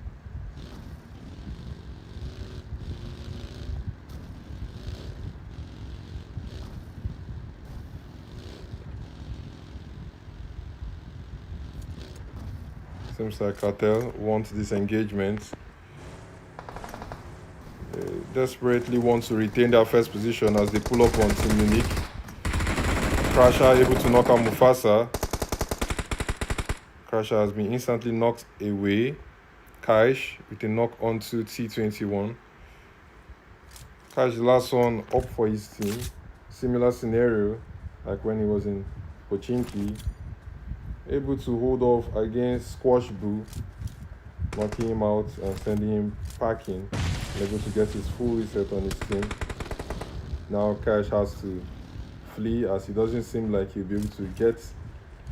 Seems like CARTEL wants this engagement. They desperately want to retain their first position as they pull up on Team Uniq. Crasher able to knock out Mufasa. Crasher has been instantly knocked away. Kaish with a knock onto T21. Kaish, the last one up for his team. Similar scenario like when he was in Pochinki. Able to hold off against Squash Boo, knocking him out and sending him packing. Able to get his full reset on his team. Now Kaish has to flee as he doesn't seem like he'll be able to get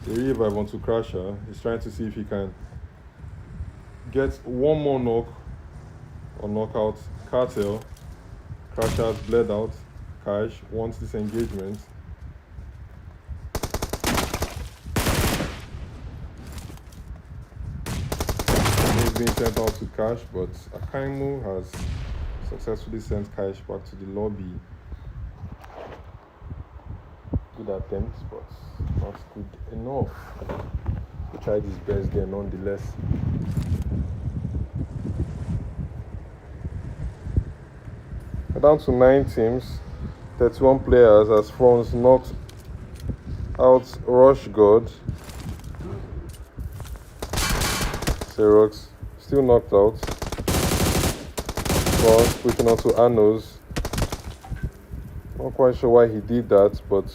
a revive onto Crasher. He's trying to see if he can get one more knock or knock out CARTEL. Crasher has bled out. Kaish wants this engagement. He's being sent out to Kaish, but Akaimu has successfully sent Kaish back to the lobby. Good attempt, but not good enough. He tried his best there nonetheless. We're down to 9 teams, 31 players as France knocked out Rush God. Xerox still knocked out. France pushing on to Anos. Not quite sure why he did that, but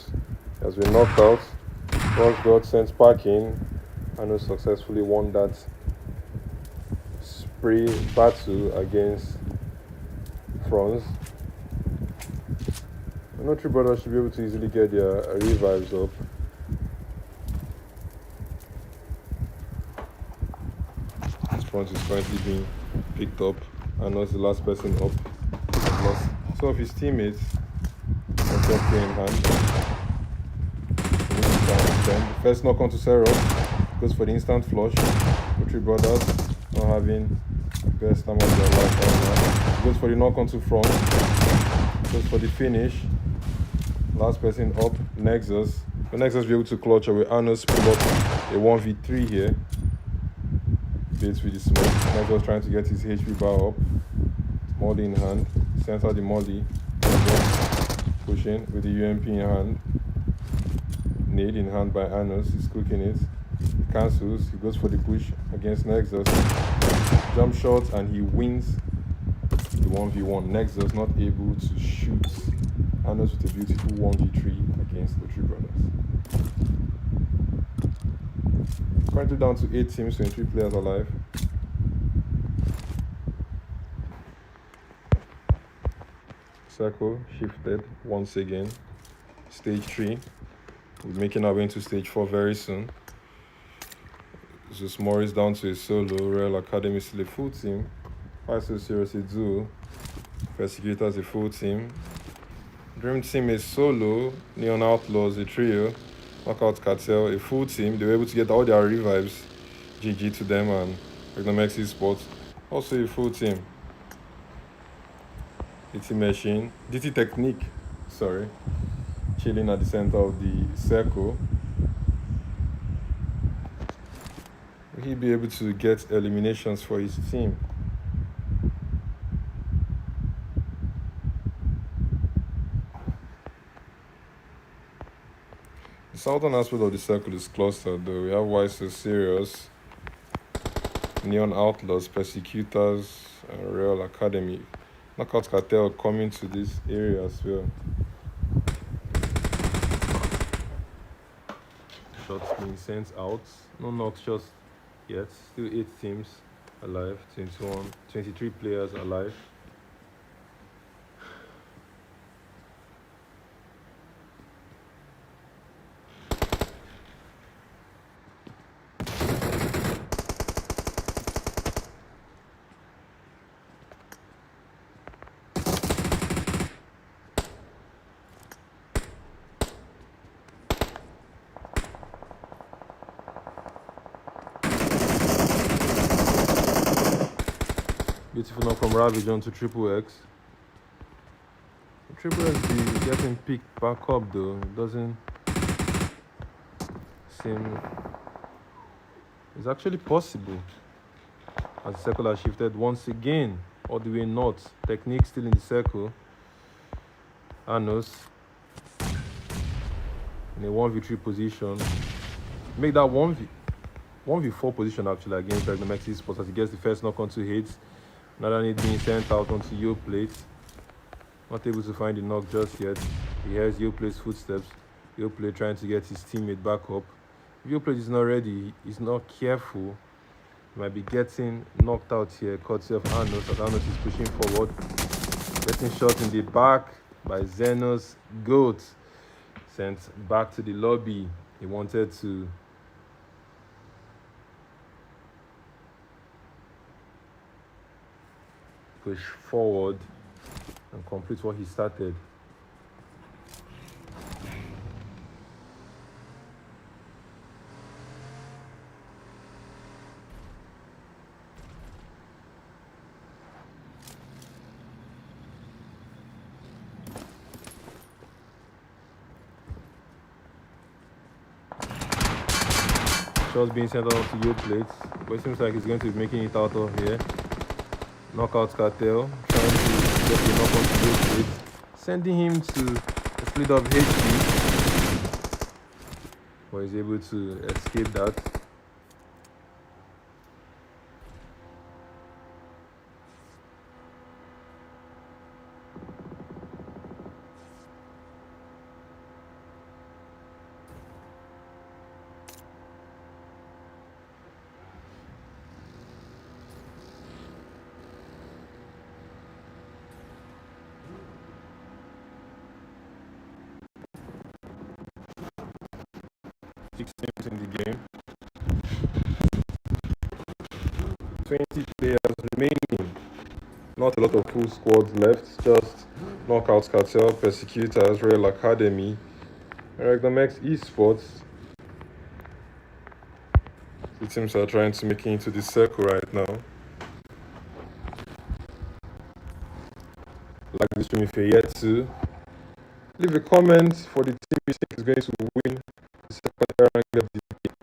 he has been knocked out. Rush God sent packing. Anos successfully won that spree battle against France. I know Three Brothers should be able to easily get their revives up. This front is currently being picked up. Anos the last person up. Lost some of his teammates. Play in hand. The first knock onto Xerox goes for the instant flush. The Three Brothers not having the best time of their life right now. Goes for the knock onto front. Goes for the finish. Last person up, Nexus. The Nexus be able to clutch away. Anos pull up a 1v3 here. Baits with the smoke. Nexus trying to get his HP bar up. Molly in hand. Sends out the Molly. Pushing with the UMP in hand. Nade in hand by Anos. He's cooking it. He cancels. He goes for the push against Nexus. Jump shot and he wins the 1v1. Nexus not able to shoot Anos with a beautiful 1v3 against the Three Brothers. Currently down to 8 teams, 23 players alive. Circle shifted once again. Stage 3. We're making our way into stage 4 very soon. ZEUS MORIS down to a solo. Real Academy still a full team. 500 a duo. PERSECUTERS a full team. Dream Team is solo. Neon Outlaws a trio. Knockout CARTEL a full team. They were able to get all their revives. GG to them, and REGNUM X ESPORTS also a full team. DT Machine, DT Technique, sorry, chilling at the center of the circle. Will he be able to get eliminations for his team? The southern aspect of the circle is clustered though. We have YSO Serious, Neon Outlaws, PERSECUTERS, and Real Academy. Knockout CARTEL coming to this area as well. Shots being sent out. No knock shots yet. Still 8 teams alive. 23 players alive. Beautiful knock from RRAGE onto Triple X. Triple X be getting picked back up though. It doesn't seem... It's actually possible. As the circle has shifted once again all the way north. Technique still in the circle. Anos in a 1v3 position. Make that 1v4 position actually against REGNUM X ESPORTS as he gets the first knock onto hits. Another need being sent out onto Yoplate. Not able to find the knock just yet. He hears Yoplate's footsteps. Yoplate trying to get his teammate back up. If Yoplate is not ready, he's not careful, he might be getting knocked out here, courtesy of Anos, as Anos is pushing forward. Getting shot in the back by Zenos Goat. Sent back to the lobby. He wanted to push forward and complete what he started. Shots being sent out to Yoplate, but it seems like he's going to be making it out of here. Knockout CARTEL, trying to get the knock onto Yoplate, sending him to a split of HP, but he's able to escape that. Six teams in the game. 20 players remaining. Not a lot of full squads left. Just Knockouts CARTEL, Persecuters, Royal Academy, REGNUM X ESPORTS. The teams are trying to make it into the circle right now. Like this stream if you're yet to. Leave a comment for the team you think is going to win the second round of the game.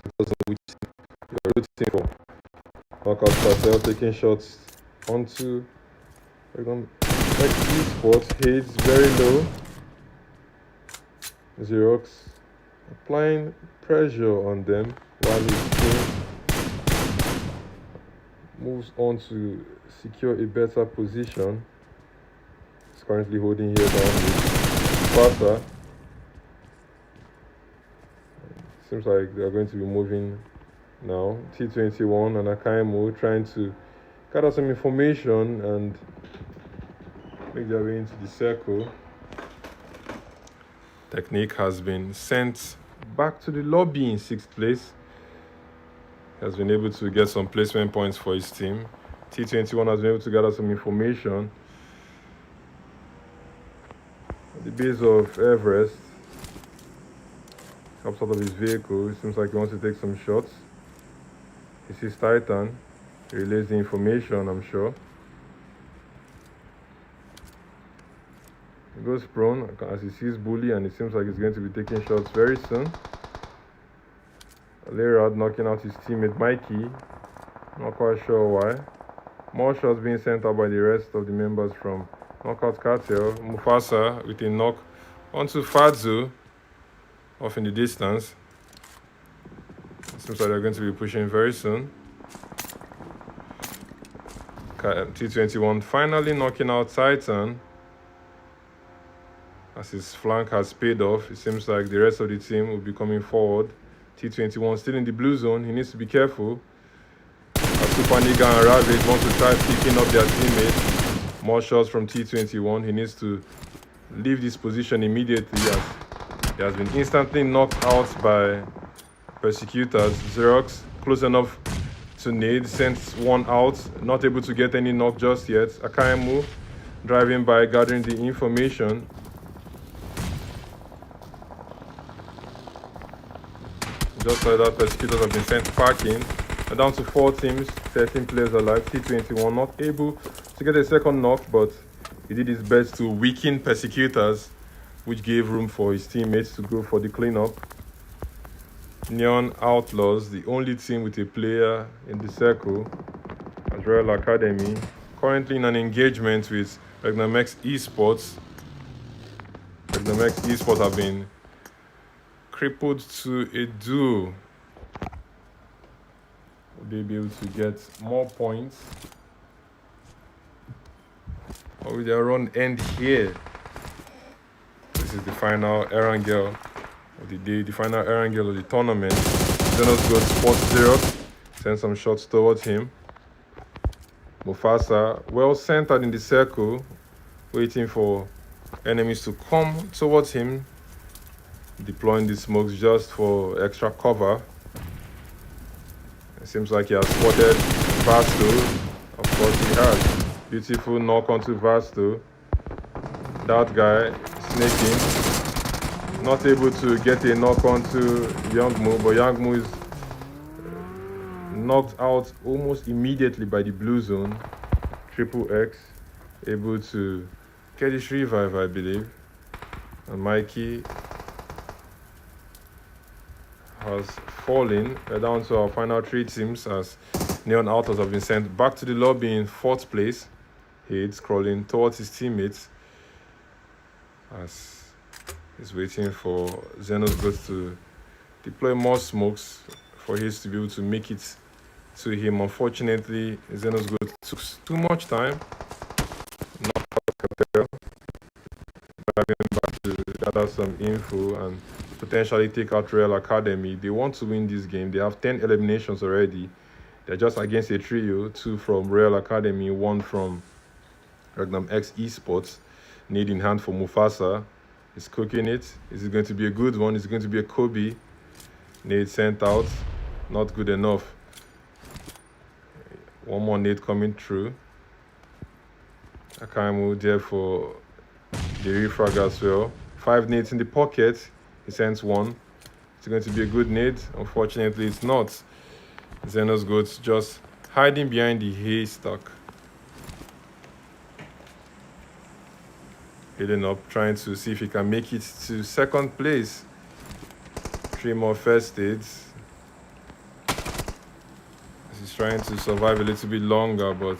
Because of which you're rooting for. Knockouts CARTEL taking shots onto REGNUM X ESPORTS. Heads very low. Xerox applying pressure on them while his team moves on to secure a better position. He's currently holding here down with Clatter. Seems like they're going to be moving now. T21 and Akaimo trying to gather some information and make their way into the circle. Technique has been sent back to the lobby in 6th place. He has been able to get some placement points for his team. T21 has been able to gather some information. At the base of Everest, comes out of his vehicle. It seems like he wants to take some shots. He sees Titan. He relays the information, I'm sure. He goes prone as he sees Bully, and it seems like he's going to be taking shots very soon. Lerad knocking out his teammate Mikey. Not quite sure why. More shots being sent out by the rest of the members from Knockout CARTEL. Mufasa with a knock onto Fadzu off in the distance. It seems like they're going to be pushing very soon. T21 finally knocking out Titan. As his flank has paid off, it seems like the rest of the team will be coming forward. T21 still in the blue zone. He needs to be careful. As Super Nigga and RRAGE want to try picking up their teammates. More shots from T21. He needs to leave this position immediately as he has been instantly knocked out by Persecuters. Xerox close enough to nade, sends one out, not able to get any knock just yet. Akaemu driving by, gathering the information. Just like that, Persecutors have been sent packing. We're down to 4 teams, 13 players alive. T21 not able to get a second knock, but he did his best to weaken Persecuters, which gave room for his teammates to go for the cleanup. Neon Outlaws, the only team with a player in the circle, as Royal Academy, currently in an engagement with REGNUM X Esports. REGNUM X Esports have been crippled to a duo. Will they be able to get more points? Or will their run end here? This is the final Erangel of the day, the final Erangel of the tournament. ZEUS Moris Sports 0. Send some shots towards him. Mufasa, well centered in the circle, waiting for enemies to come towards him. Deploying the smokes just for extra cover. It seems like he has spotted Vasto. Of course he has. Beautiful knock onto Vasto. That guy snaking. Not able to get a knock onto Youngmu, but Youngmu is knocked out almost immediately by the blue zone. Triple X able to get his revive, I believe. And Mikey has fallen. We're down to our final 3 teams as Neon Outlaws have been sent back to the lobby in 4th place. He's crawling towards his teammates as he's waiting for ZEUS Moris to deploy more smokes for his to be able to make it to him. Unfortunately, ZEUS Moris took too much time. Not driving back to gather some info and potentially take out Royal Academy. They want to win this game. They have 10 eliminations already. They're just against a trio, 2 from Royal Academy, 1 from REGNUM X Esports. Need in hand for Mufasa. He's cooking it. Is it going to be a good one? Is it going to be a Kobe? Nade sent out. Not good enough. One more nade coming through. Akaimu there for the refrag as well. 5 nades in the pocket. He sends 1. It's going to be a good nade. Unfortunately, it's not. ZEUS Moris just hiding behind the haystack. Heading up, trying to see if he can make it to 2nd place. 3 more first aids. He's trying to survive a little bit longer, but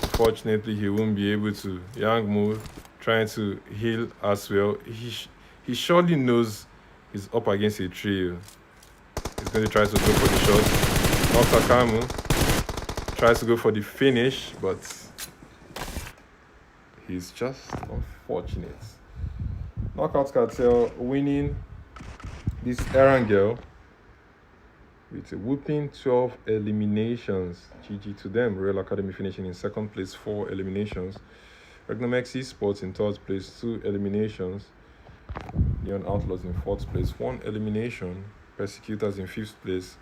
unfortunately he won't be able to. Youngmu trying to heal as well. He surely knows he's up against a trio. He's going to try to go for the shot. Knocks Akamu. Tries to go for the finish, but he's just unfortunate. Knockout Cartel winning this Erangel with a whooping 12 eliminations. GG to them. Royal Academy finishing in 2nd place, 4 eliminations. REGNUM X Esports in 3rd place, 2 eliminations. Neon Outlaws in 4th place, 1 elimination. Persecuters in 5th place,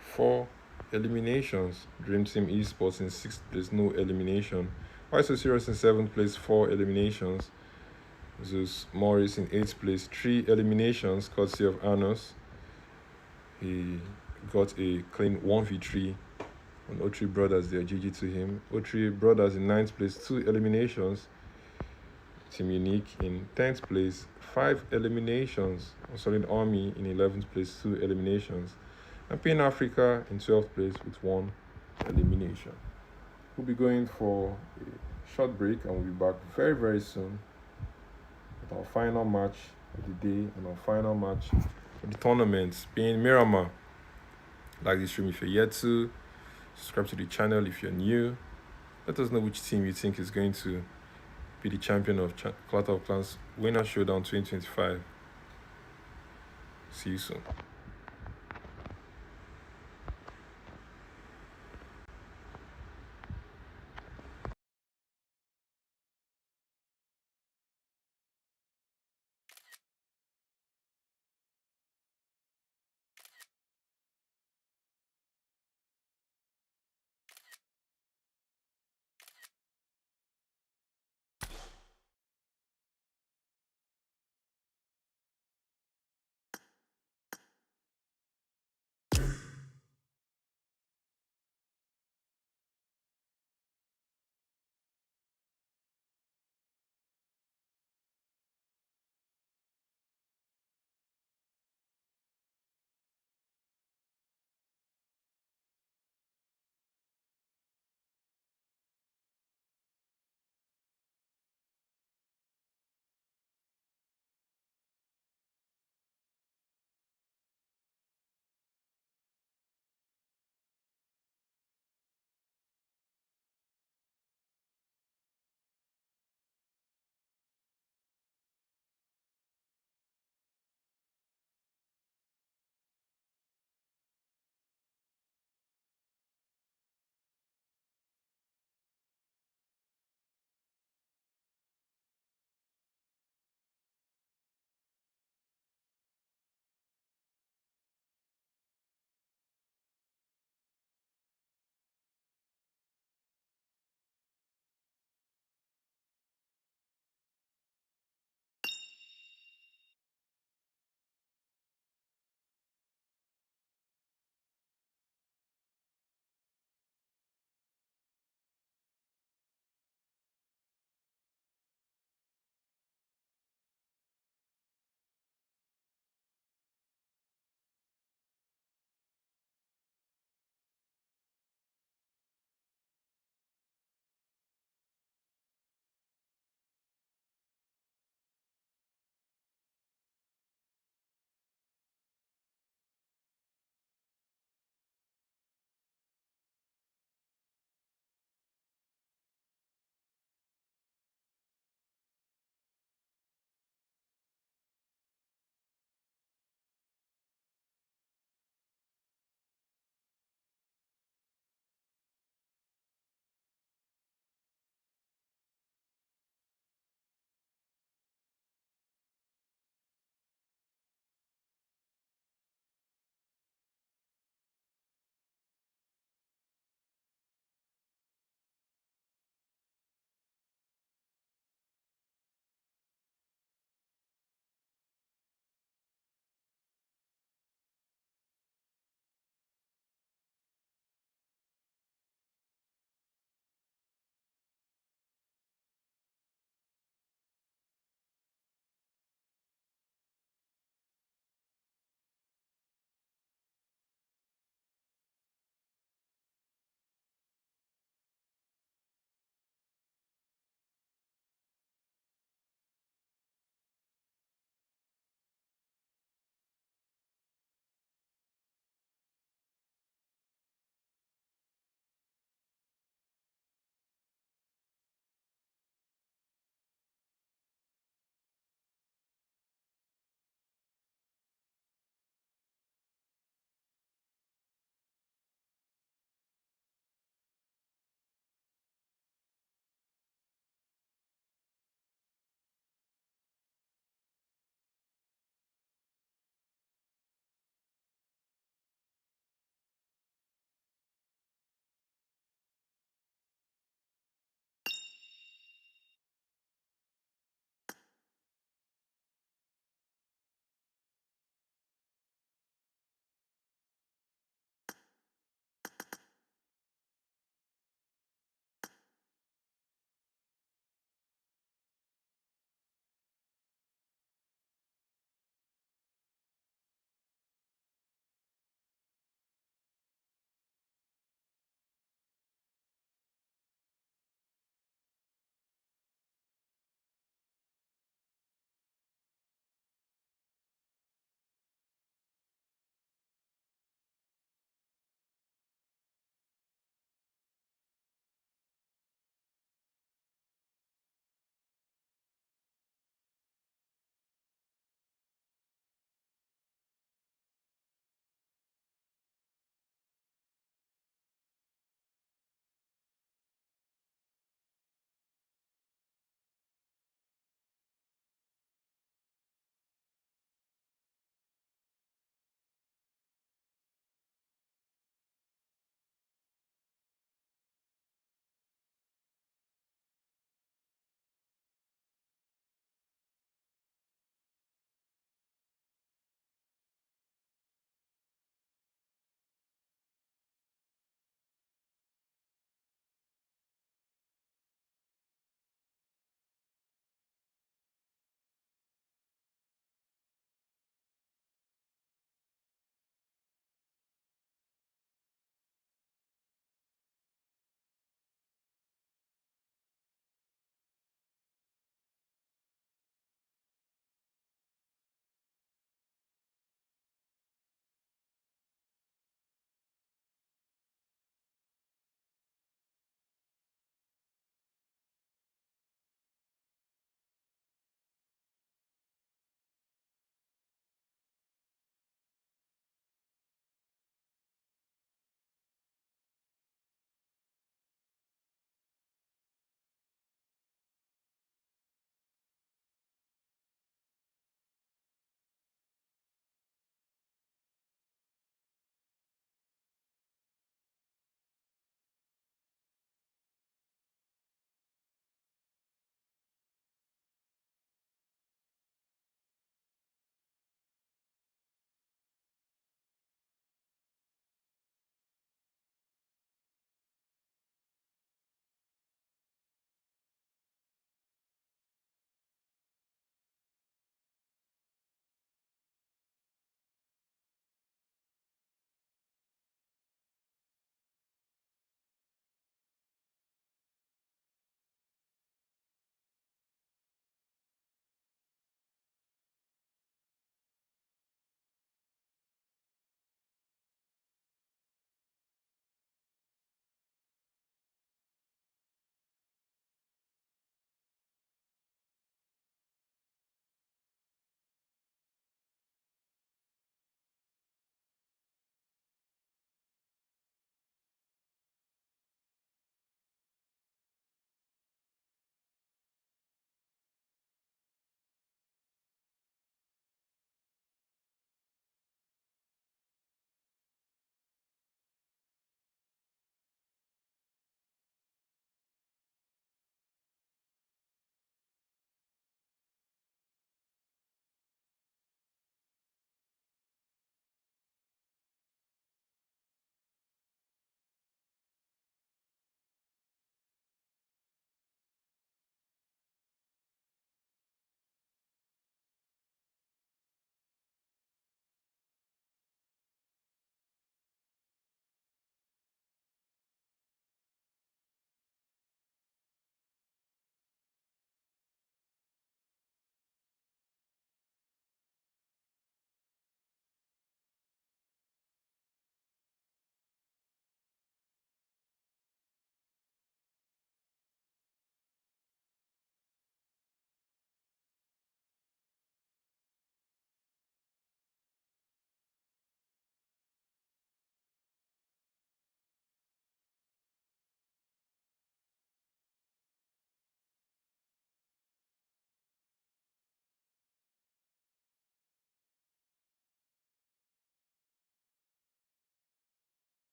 4 eliminations. DREAMTEAM Esports in 6th place, no elimination. Why So Serious in 7th place, 4 eliminations. ZEUS Moris in 8th place, 3 eliminations, courtesy of Anos. He got a clean 1v3 on O3 Brothers there, GG to him. O3 Brothers in 9th place, 2 eliminations. Team Uniq in 10th place, 5 eliminations. UNSULLIED ARMY in 11th place, 2 eliminations. And PEN Africa in 12th place with 1 elimination. We'll be going for a short break and we'll be back very, very soon with our final match of the day and our final match of the tournament being Miramar. Like this stream if you're yet to. Subscribe to the channel if you're new. Let us know which team you think is going to be the champion of Clatter of Clans Winner Showdown 2025. See you soon.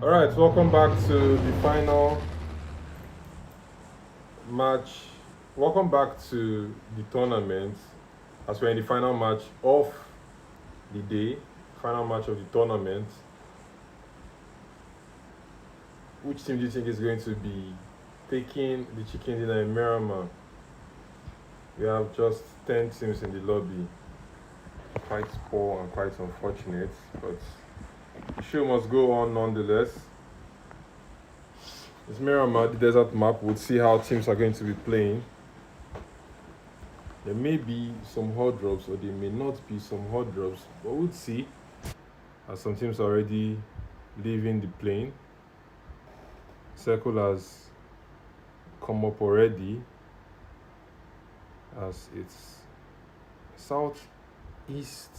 Alright, welcome back to the final match. Welcome back to the tournament as we're in the final match of the day, final match of the tournament. Which team do you think is going to be taking the chicken dinner in Miramar? We have just 10 teams in the lobby. Quite poor and quite unfortunate, but the show must go on nonetheless. It's Miramar, the desert map. We'll see how teams are going to be playing. There may be some hot drops or there may not be some hot drops, but we'll see, as some teams are already leaving the plane. Circle has come up already as it's southeast.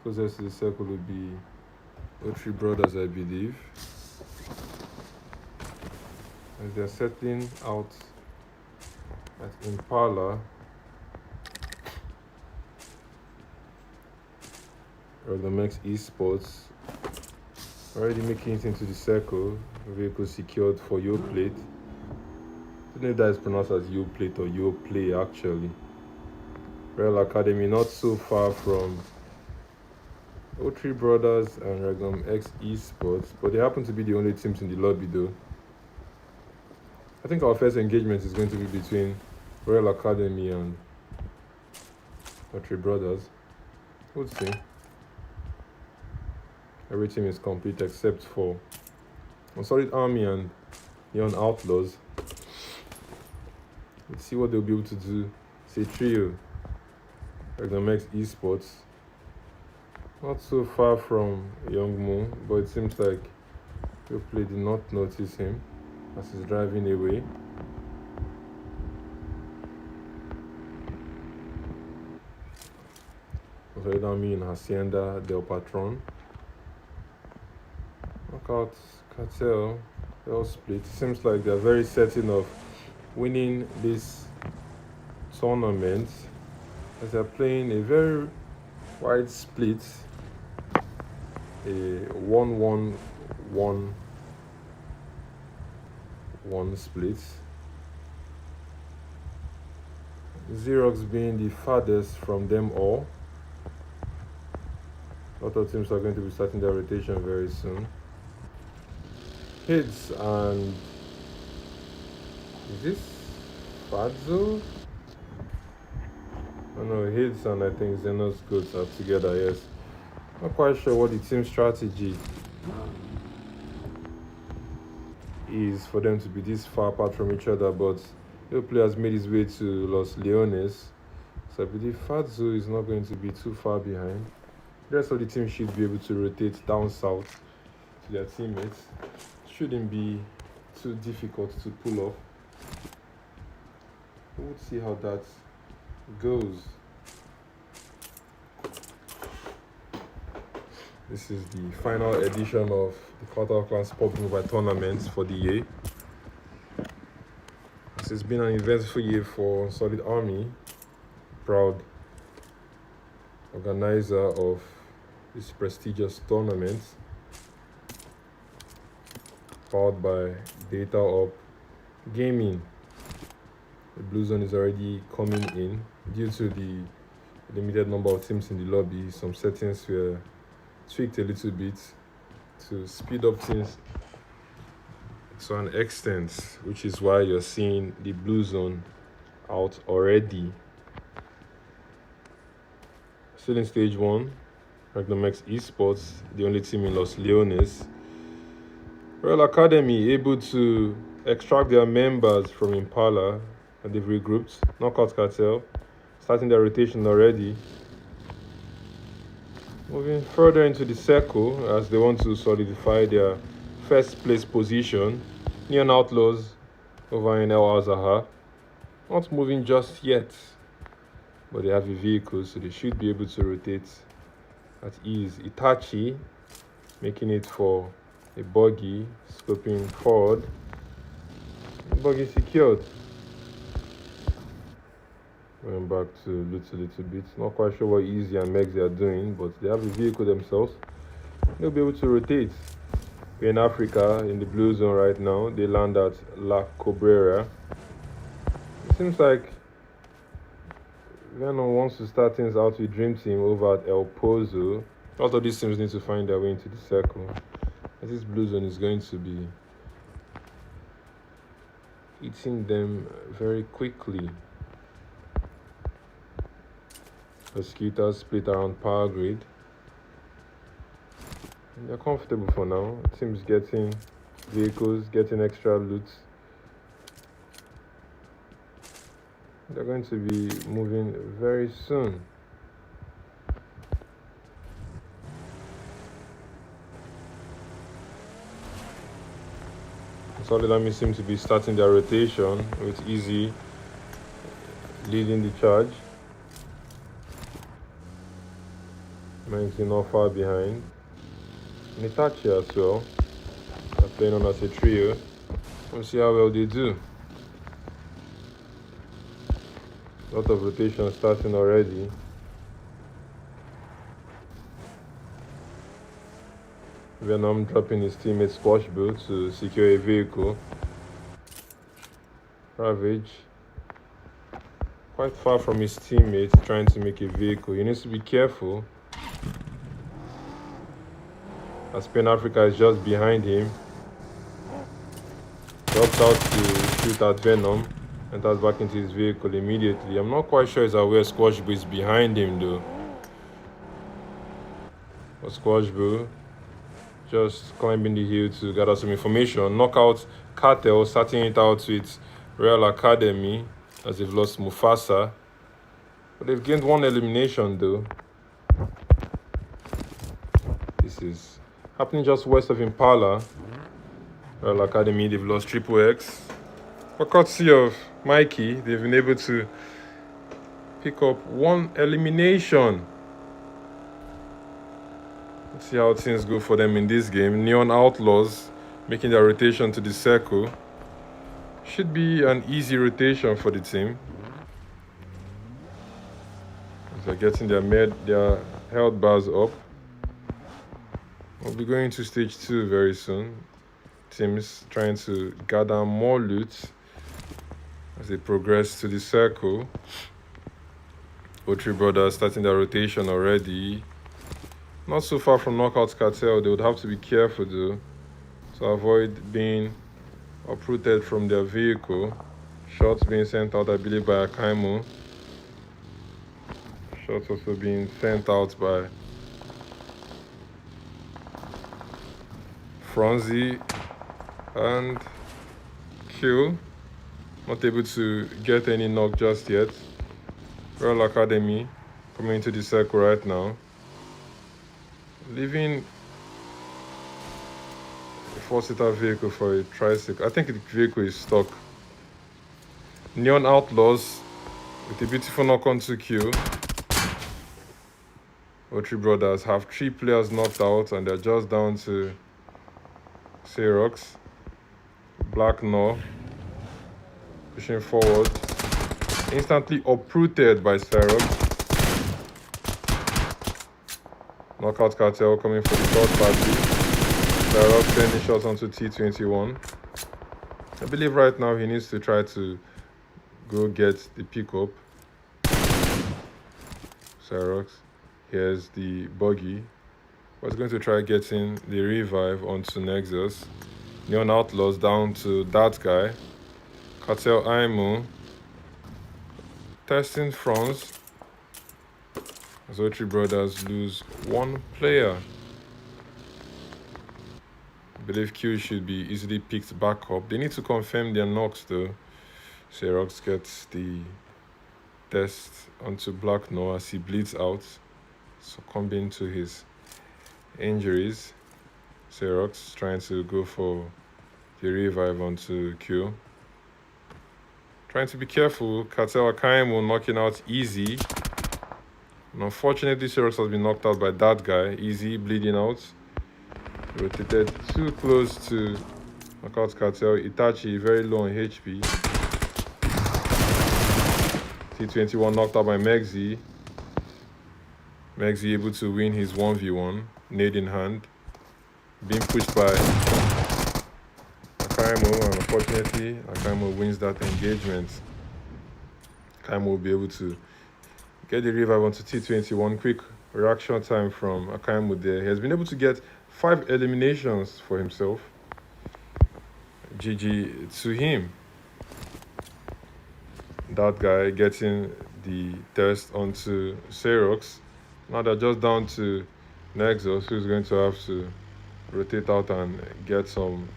Closest to the circle would be O3 Brothers, I believe. As they're settling out at Impala. REGNUM X Esports already making it into the circle. Vehicle secured for your plate. I don't know if that is pronounced as your plate or your play actually. Real Academy not so far from O3 Brothers and REGNUM X Esports, but they happen to be the only teams in the lobby though. I think our first engagement is going to be between Royal Academy and O3 Brothers. We'll see. Every team is complete except for UNSULLIED ARMY and OUTLAWS. Let's see what they'll be able to do. It's a trio. REGNUM X Esports. Not so far from Young Mo, but it seems like Play did not notice him as he's driving away. UNSULLIED ARMY in Hacienda del Patron. Knockout CARTEL, they all split. It seems like they're very certain of winning this tournament as they're playing a very wide split. A 1-1-1-1 split. Xerox being the farthest from them all. A lot of teams are going to be starting their rotation very soon. Hits and is this Fadzo? Oh no, Hits and I think Xenos Goats are together, yes. Not quite sure what the team strategy is for them to be this far apart from each other, but the player has made his way to Los Leones, so I believe Fadzo is not going to be too far behind. The rest of the team should be able to rotate down south to their teammates. Shouldn't be too difficult to pull off. We'll see how that goes. This is the final edition of the Quarter Class Pop Mobile Tournament for the year. This has been an eventful year for UNSULLIED ARMY, proud organizer of this prestigious tournament, powered by Data Up Gaming. The blue zone is already coming in due to the limited number of teams in the lobby. Some settings were tweaked a little bit to speed up things to an extent, which is why you're seeing the blue zone out already. Still in stage 1, REGNUM X Esports, the only team in Los Leones. Royal Academy able to extract their members from Impala and they've regrouped. Knockout CARTEL starting their rotation already. Moving further into the circle as they want to solidify their first place position. Neon Outlaws over in El Azaha. Not moving just yet, but they have a vehicle, so they should be able to rotate at ease. Itachi making it for a buggy, scoping forward. Buggy secured. Going back to loot a little bit. Not quite sure what Easy and Megs are doing, but they have a vehicle themselves. they'll be able to rotate. We're in Africa, in the blue zone right now. They land at La Cabrera. It seems like Venom wants to start things out with Dream Team over at El Pozo. All of these teams need to find their way into the circle. As this blue zone is going to be eating them very quickly. Persecuters split around power grid. And they're comfortable for now. Teams getting vehicles, getting extra loot. They're going to be moving very soon. Solid Army seem to be starting their rotation with Easy leading the charge. Manxie not far behind. And Itachi as well. They're playing on as a trio. We'll see how well they do. A lot of rotation starting already. Venom dropping his teammate Squashbill to secure a vehicle. RRAGE quite far from his teammate trying to make a vehicle. He needs to be careful. As Pen Africa is just behind him. Drops out to shoot at Venom. Enters back into his vehicle immediately. I'm not quite sure he's aware Squashbill is behind him though. But Squashbill just climbing the hill to gather some information. Knockout Cartel starting it out with Real Academy as they've lost Mufasa. But they've gained one elimination though. This is happening just west of Impala. Real Academy, they've lost Triple X. But courtesy of Mikey, they've been able to pick up one elimination. Let's see how things go for them in this game. Neon Outlaws making their rotation to the circle. Should be an easy rotation for the team. They're getting their health bars up. We'll be going to stage 2 very soon. Teams trying to gather more loot as they progress to the circle. O3 Brothers starting their rotation already. Not so far from Knockout Cartel. They would have to be careful though to avoid being uprooted from their vehicle. Shots being sent out, I believe, by Akaimo. Shots also being sent out by Franzi and Kill. Not able to get any knock just yet. Real Academy coming into the circle right now. Leaving a 4-seater vehicle for a tricycle. I think the vehicle is stuck. Neon Outlaws with a beautiful knock on to kill. O3 Brothers have 3 players knocked out and they're just down to Xerox. Black No pushing forward. Instantly uprooted by Xerox. Knockout Cartel coming for the third party. Xerox sending shots onto T21. I believe right now he needs to try to go get the pickup. Xerox. Here's the buggy. Was going to try getting the revive onto Nexus. Neon Outlaws down to that guy. Cartel Aimu. Testing France. As O3 Brothers lose 1 player. I believe Q should be easily picked back up. They need to confirm their knocks though. Xerox gets the test onto Black No as he bleeds out, succumbing to his injuries. Xerox trying to go for the revive onto Q. Trying to be careful. Cartel Akaimo knocking out Easy. And unfortunately, Xerox has been knocked out by that guy. Easy bleeding out. Rotated too close to Knockout Cartel. Itachi very low on HP. T21 knocked out by Megzi. Megzi able to win his 1v1. Nade in hand. being pushed by Akaimo, and unfortunately, Akaimo wins that engagement. Akaimo will be able to get the revive onto T20. One quick reaction time from Akaimo there. He has been able to get 5 eliminations for himself. GG to him. That guy getting the test onto Xerox. Now they're just down to Nexus, who's going to have to rotate out and get some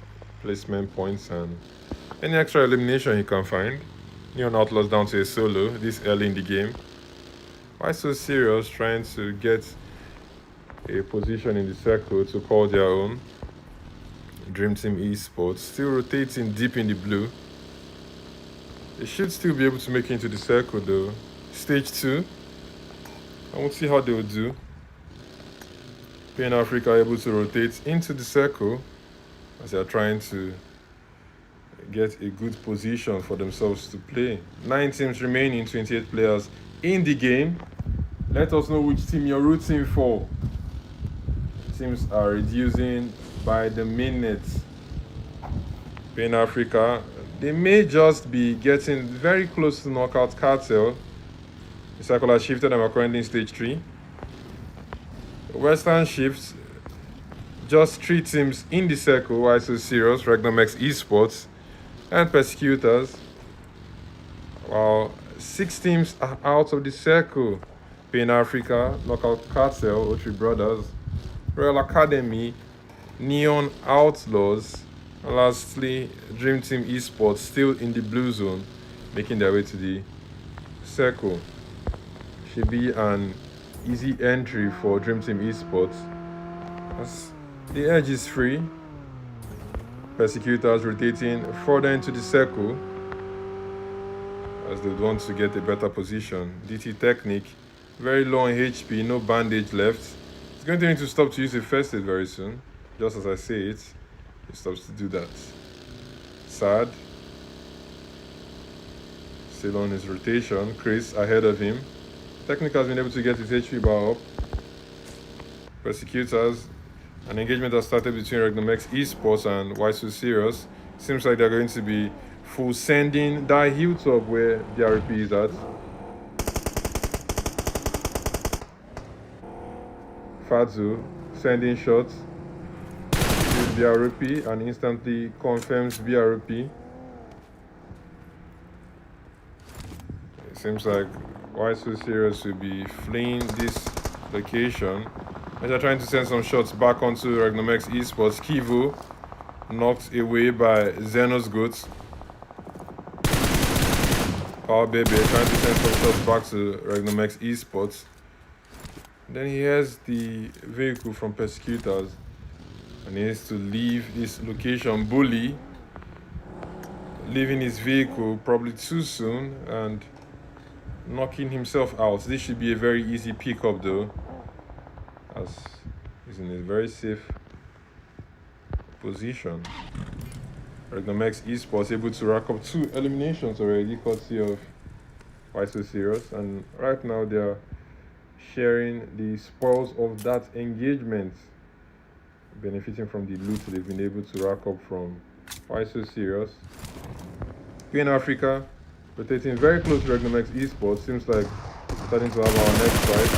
placement points and any extra elimination he can find. Neon Outlaws down to a solo this early in the game. Why so serious trying to get a position in the circle to call their own? Dream Team Esports still rotating deep in the blue. They should still be able to make it into the circle though. Stage 2. I won't see how they will do. PEN Africa able to rotate into the circle as they are trying to get a good position for themselves to play. 9 teams remaining, 28 players in the game. Let us know which team you're rooting for. Teams are reducing by the minute. PEN Africa, they may just be getting very close to knockout CARTEL. The circle has shifted and we're currently in stage 3. Western shifts, just 3 teams in the circle. Why so serious? REGNUM X ESPORTS and Persecuters. While 6 teams are out of the circle. PEN Africa, Knockout CARTEL, O3 Brothers, Royal Academy, Neon Outlaws, and lastly, Dream Team Esports still in the blue zone, making their way to the circle. Should be an easy entry for Dream Team Esports as the edge is free. Persecutors rotating further into the circle as they want to get a better position. DT Technique, very low on HP, no bandage left. He's going to need to stop to use a first aid very soon. Just as I say it, he stops to do that. Sad. Still on his rotation. Chris ahead of him. Technic has been able to get his HP bar up. Persecutors, an engagement has started between REGNUM X Esports and Why So Serious. Seems like they're going to be full sending that hilltop where DRP is at. Fadzu sending shots to BRP and instantly confirms BRP. It seems like Why So Serious will be fleeing this location as they're trying to send some shots back onto REGNUM X Esports. Kivu knocked away by Xenos Goods. Power Baby trying to send some shots back to REGNUM X Esports. Then he has the vehicle from Persecutors and he has to leave this location. Bully leaving his vehicle probably too soon and knocking himself out. This should be a very easy pickup though, as he's in a very safe position. REGNUM X Esports able to rack up 2 eliminations already, courtesy of Why So Serious, and right now they are sharing the spoils of that engagement, benefiting from the loot they've been able to rack up from Why So Serious. PEN Africa rotating very close to REGNUM X Esports. Seems like starting to have our next fight.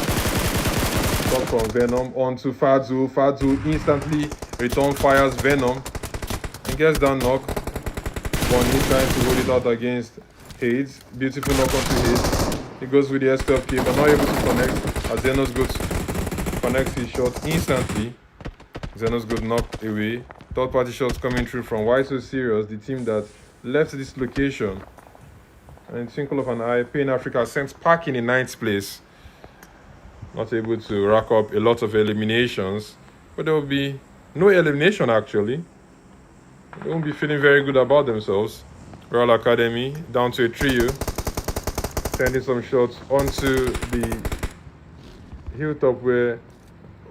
Shot from Venom onto Fadzu. Fadzu instantly return fires Venom and gets that knock. Bonnie trying to hold it out against Hades. Beautiful knock onto Hades. He goes with the SPFK but not able to connect as Xenos Goods connects his shot instantly. Xenos Goods knocked away. Third party shots coming through from Why So Serious, the team that left this location. And in twinkle of an eye, PEN Africa sent packing in 9th place. Not able to rack up a lot of eliminations, but there will be no elimination actually. They won't be feeling very good about themselves. Royal Academy down to a trio, sending some shots onto the hilltop where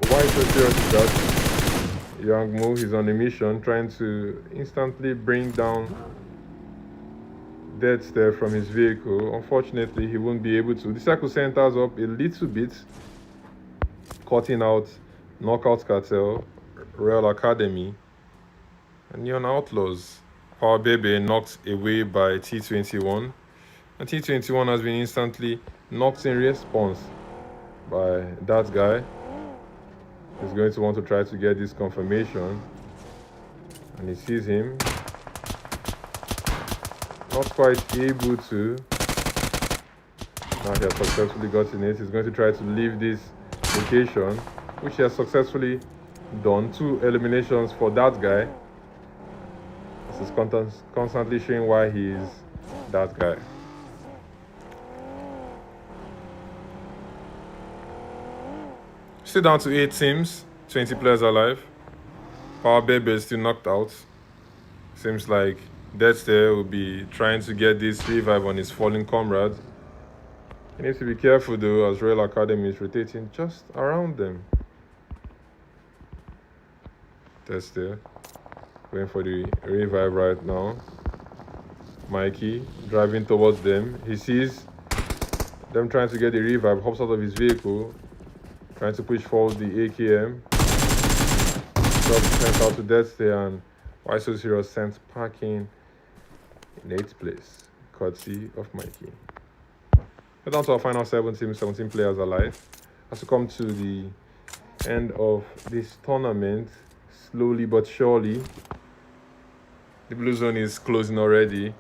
Why So Serious is at. Young Mo, he's on a mission trying to instantly bring down Dead Stare from his vehicle. Unfortunately, he won't be able to. The circle centers up a little bit, cutting out Knockout CARTEL. Royal Academy. And Neon Outlaws. Power Baby knocked away by T21. And T21 has been instantly knocked in response by that guy. He's going to want to try to get this confirmation. And he sees him. Not quite able to. Now he has successfully gotten it. He's going to try to leave this location, which he has successfully done. 2 eliminations for that guy. This is constantly showing why he is that guy. Still down to 8 teams, 20 players alive. Power Baby is still knocked out. Seems like Deathster will be trying to get this revive on his fallen comrade. He needs to be careful though, as Royal Academy is rotating just around them. Deathster going for the revive right now. Mikey driving towards them. He sees them trying to get the revive, hops out of his vehicle, trying to push forward the AKM. Drops sent out to Deathster, and Why So Serious sent packing in 8th place, courtesy of Mikey. We're down to our final 7 teams, 17 players alive. As we come to the end of this tournament, slowly but surely, the blue zone is closing already.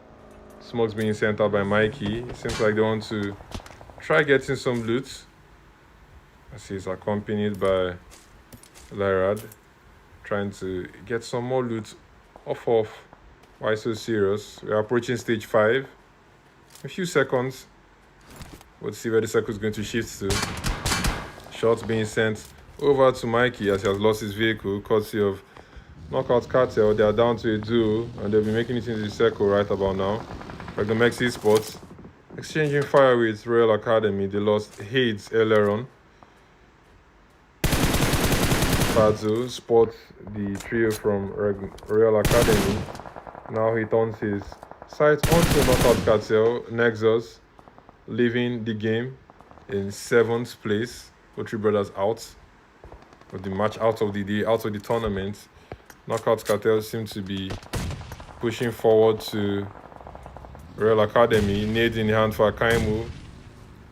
Smoke's being sent out by Mikey. It seems like they want to try getting some loot, as he's accompanied by Lyrad, trying to get some more loot off of Why So Serious. We're approaching stage 5. A few seconds. We'll see where the circle is going to shift to. Shots being sent over to Mikey as he has lost his vehicle, courtesy of Knockout Cartel. They are down to a duo, and they'll be making it into the circle right about now. REGNUM X ESPORTS exchanging fire with Royal Academy. They lost Hades earlier on. Fazio spots the trio from Royal Academy. Now he turns his sights onto Knockout Cartel. Nexus leaving the game in 7th place. The 3 brothers out of the match, out of the tournament. Knockout Cartel seem to be pushing forward to Royal Academy. Nade in the hand for Akaimu.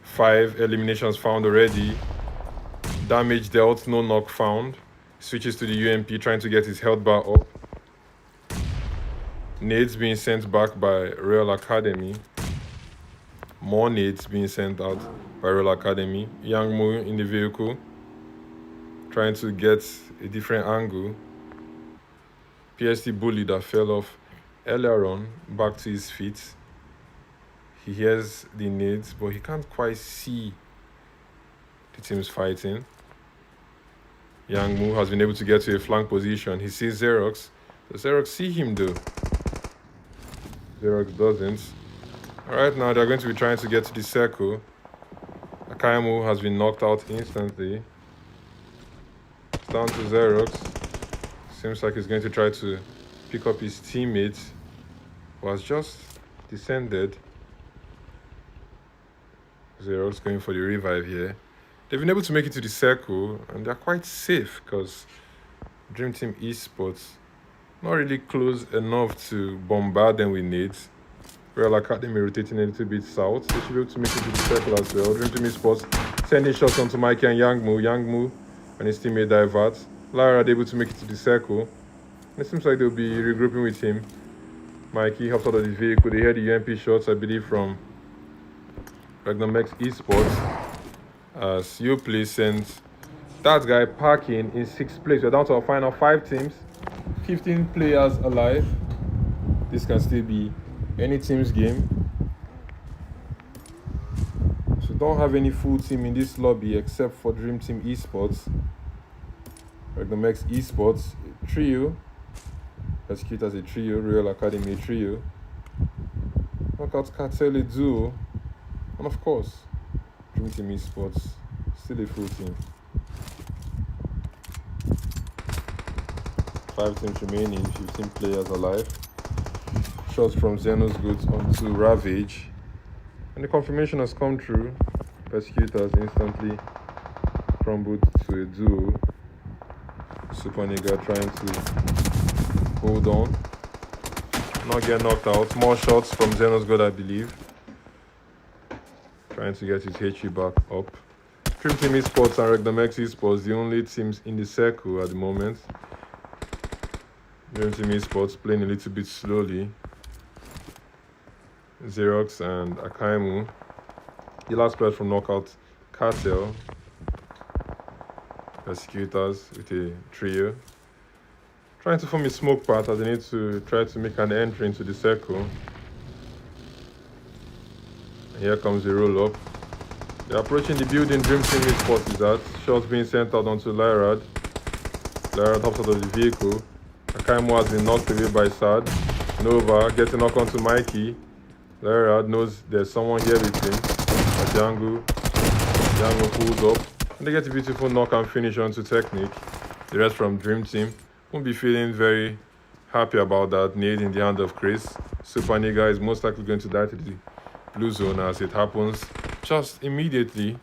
5 eliminations found already. Damage dealt, no knock found. Switches to the UMP, trying to get his health bar up. Nades being sent back by Royal Academy. More nades being sent out by Royal Academy. Yang Mu in the vehicle, trying to get a different angle. PST bully that fell off earlier on, back to his feet. He hears the nades, but he can't quite see the teams fighting. Yang Mu has been able to get to a flank position. He sees Xerox. Does Xerox see him though? Xerox doesn't. Alright, now they're going to be trying to get to the circle. Akaimu has been knocked out instantly. It's down to Xerox. Seems like he's going to try to pick up his teammate who has just descended. Xerox going for the revive here. They've been able to make it to the circle, and they're quite safe because DREAMTEAM ESPORTS not really close enough to bombard them with nades. Royal Academy rotating a little bit south. They should be able to make it to the circle as well. DREAMTEAM ESPORTS sending shots onto Mikey and Yang Mu. Yang Mu and his teammate diverts. Lara able to make it to the circle. It seems like they'll be regrouping with him. Mikey hops out of the vehicle. They hear the UMP shots, I believe, from REGNUM X ESPORTS. As Uplay sends that guy packing in 6th place. We're down to our final 5 teams. 15 players alive. This can still be any team's game. So don't have any full team in this lobby except for DREAMTEAM ESPORTS. REGNUM X ESPORTS, a trio. Persecuters a trio. Royal Academy a trio. Knockout Cartel a duo. And of course, DREAMTEAM ESPORTS, still a full team. 5 teams remaining, 15 players alive. Shots from Xenos Goods onto RRAGE. And the confirmation has come through. Persecutors instantly crumbled to a duo. Super nigga trying to hold on. Not get knocked out. More shots from Xenos God, I believe. Trying to get his HE back up. DREAMTEAM Esports and REGNUM X Esports, the only teams in the circle at the moment. DREAMTEAM Esports playing a little bit slowly. Xerox and Akaimu. The last player from Knockout, CARTEL. Persecuters with a trio. Trying to form a smoke path as they need to try to make an entry into the circle. And here comes the roll up. They're approaching the building DREAMTEAM Esports is at. Shots being sent out onto Lyrad. Lyrad hops out of the vehicle. Akaimu has been knocked away by Sad. Nova getting knocked onto Mikey. Lyrad knows there's someone here with him. Django pulls up. And they get a beautiful knock and finish onto Technique. The rest from DREAMTEAM won't be feeling very happy about that nade in the hand of Chris. Super Nigga is most likely going to die to the blue zone as it happens. Just immediately,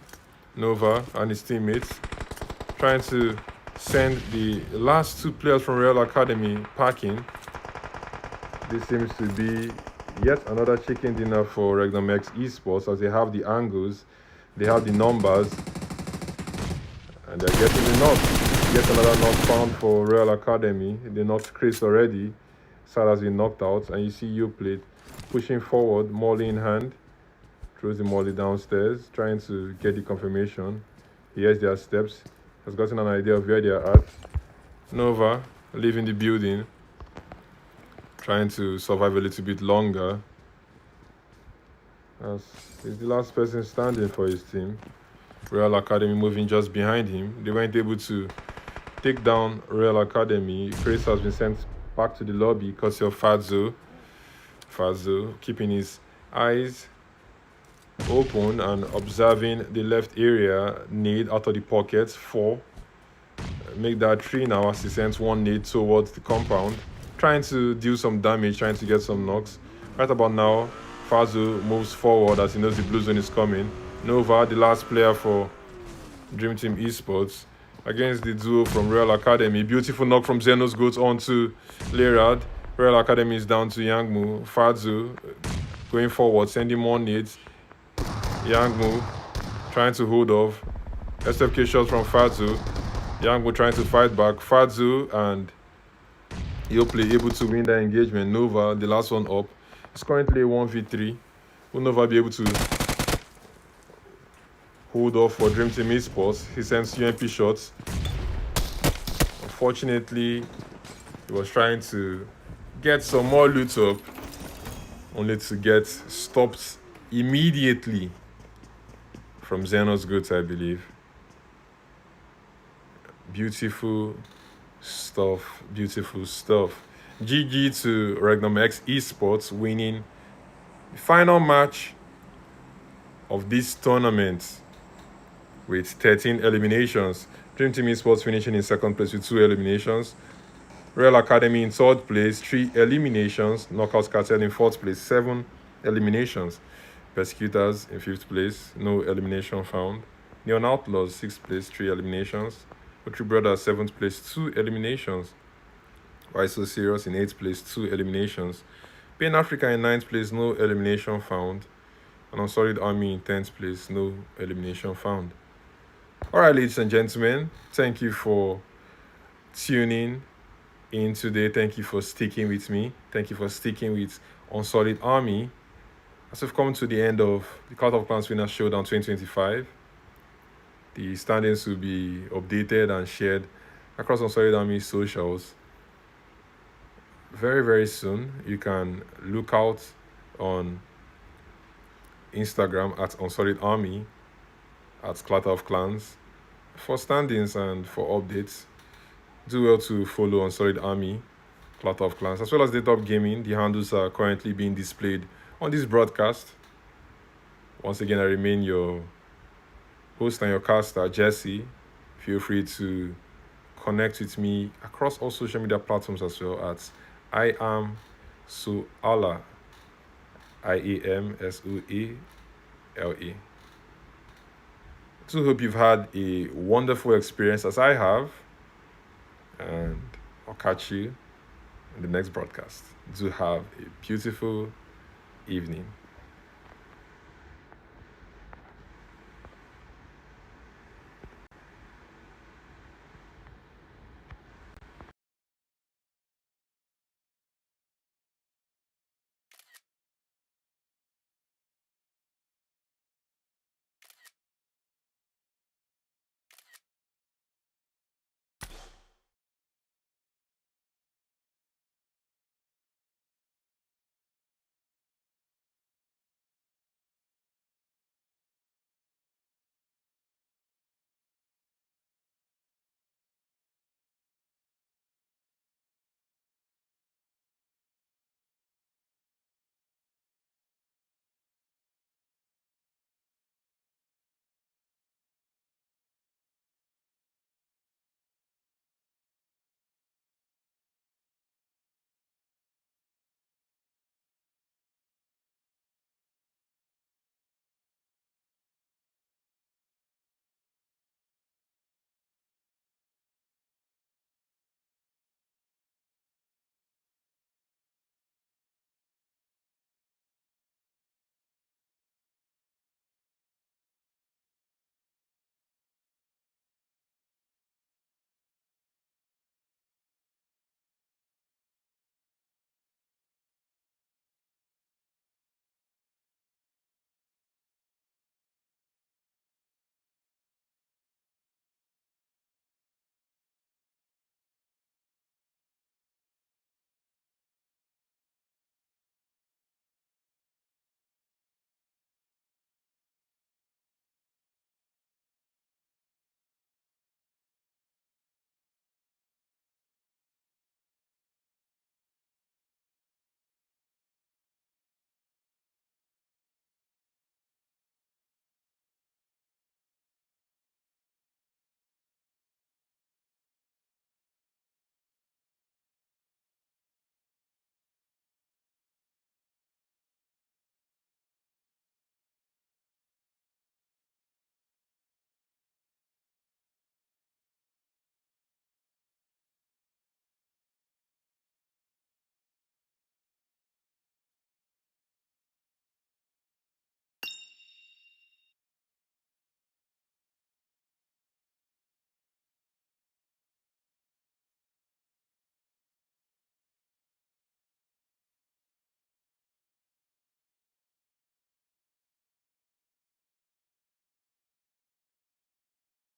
Nova and his teammates trying to send the last two players from Real Academy packing. This seems to be yet another chicken dinner for REGNUM X Esports as they have the angles, they have the numbers, and they're getting the knocks. Yet another knock found for Real Academy. They knocked Chris already. Sad has been knocked out, and you see Uplate pushing forward, molly in hand. Throws the molly downstairs, trying to get the confirmation. He hears their steps, has gotten an idea of where they are at. Nova leaving the building, trying to survive a little bit longer. As he's the last person standing for his team. Real Academy moving just behind him. They weren't able to take down Real Academy. Chris has been sent back to the lobby because of Fazzo. Fazzo keeping his eyes open and observing the left area nade out of the pockets. 4. Make that 3 now as he sends one nade towards the compound. Trying to deal some damage, trying to get some knocks. Right about now, Fazzo moves forward as he knows the blue zone is coming. Nova, the last player for DREAMTEAM Esports, against the duo from Real Academy. Beautiful knock from Xenos goes on to Lyrad. Real Academy is down to Yangmu. Fazzo going forward, sending more nades. Yangmu trying to hold off. SFK shots from Fazzo. Yangmu trying to fight back. Fazzo and Yoplay able to win the engagement. Nova, the last one up, is currently a 1v3. Will Nova be able to hold off for DREAMTEAM Esports? He sends UMP shots. Unfortunately, he was trying to get some more loot up, only to get stopped immediately from Xenos Goods, I believe. Beautiful stuff, beautiful stuff. GG to REGNUM X Esports winning the final match of this tournament with 13 eliminations. DREAMTEAM Esports finishing in second place with 2 eliminations. Real Academy in third place, 3 eliminations. Knockout Cartel in fourth place, 7 eliminations. Persecuters in 5th place, no elimination found. Neon Outlaws, 6th place, 3 eliminations. Otri Brothers, 7th place, 2 eliminations. Why So Serious in 8th place, 2 eliminations. Pain Africa in 9th place, no elimination found. And UNSULLIED ARMY in 10th place, no elimination found. Alright, ladies and gentlemen, thank you for tuning in today. Thank you for sticking with me. Thank you for sticking with UNSULLIED ARMY. As we've come to the end of the Clash of Clans Winners Showdown 2025, the standings will be updated and shared across UNSULLIED ARMY socials very, very soon. You can look out on Instagram at UNSULLIED ARMY, at Clatter of Clans, for standings and for updates. Do well to follow UNSULLIED ARMY, Clatter of Clans, as well as Daytop Gaming. The handles are currently being displayed on this broadcast. Once again, I remain your host and your caster, Jesse. Feel free to connect with me across all social media platforms as well at I am Suala, IAMSUELE. So hope you've had a wonderful experience as I have. and I'll catch you in the next broadcast. Do have a beautiful evening.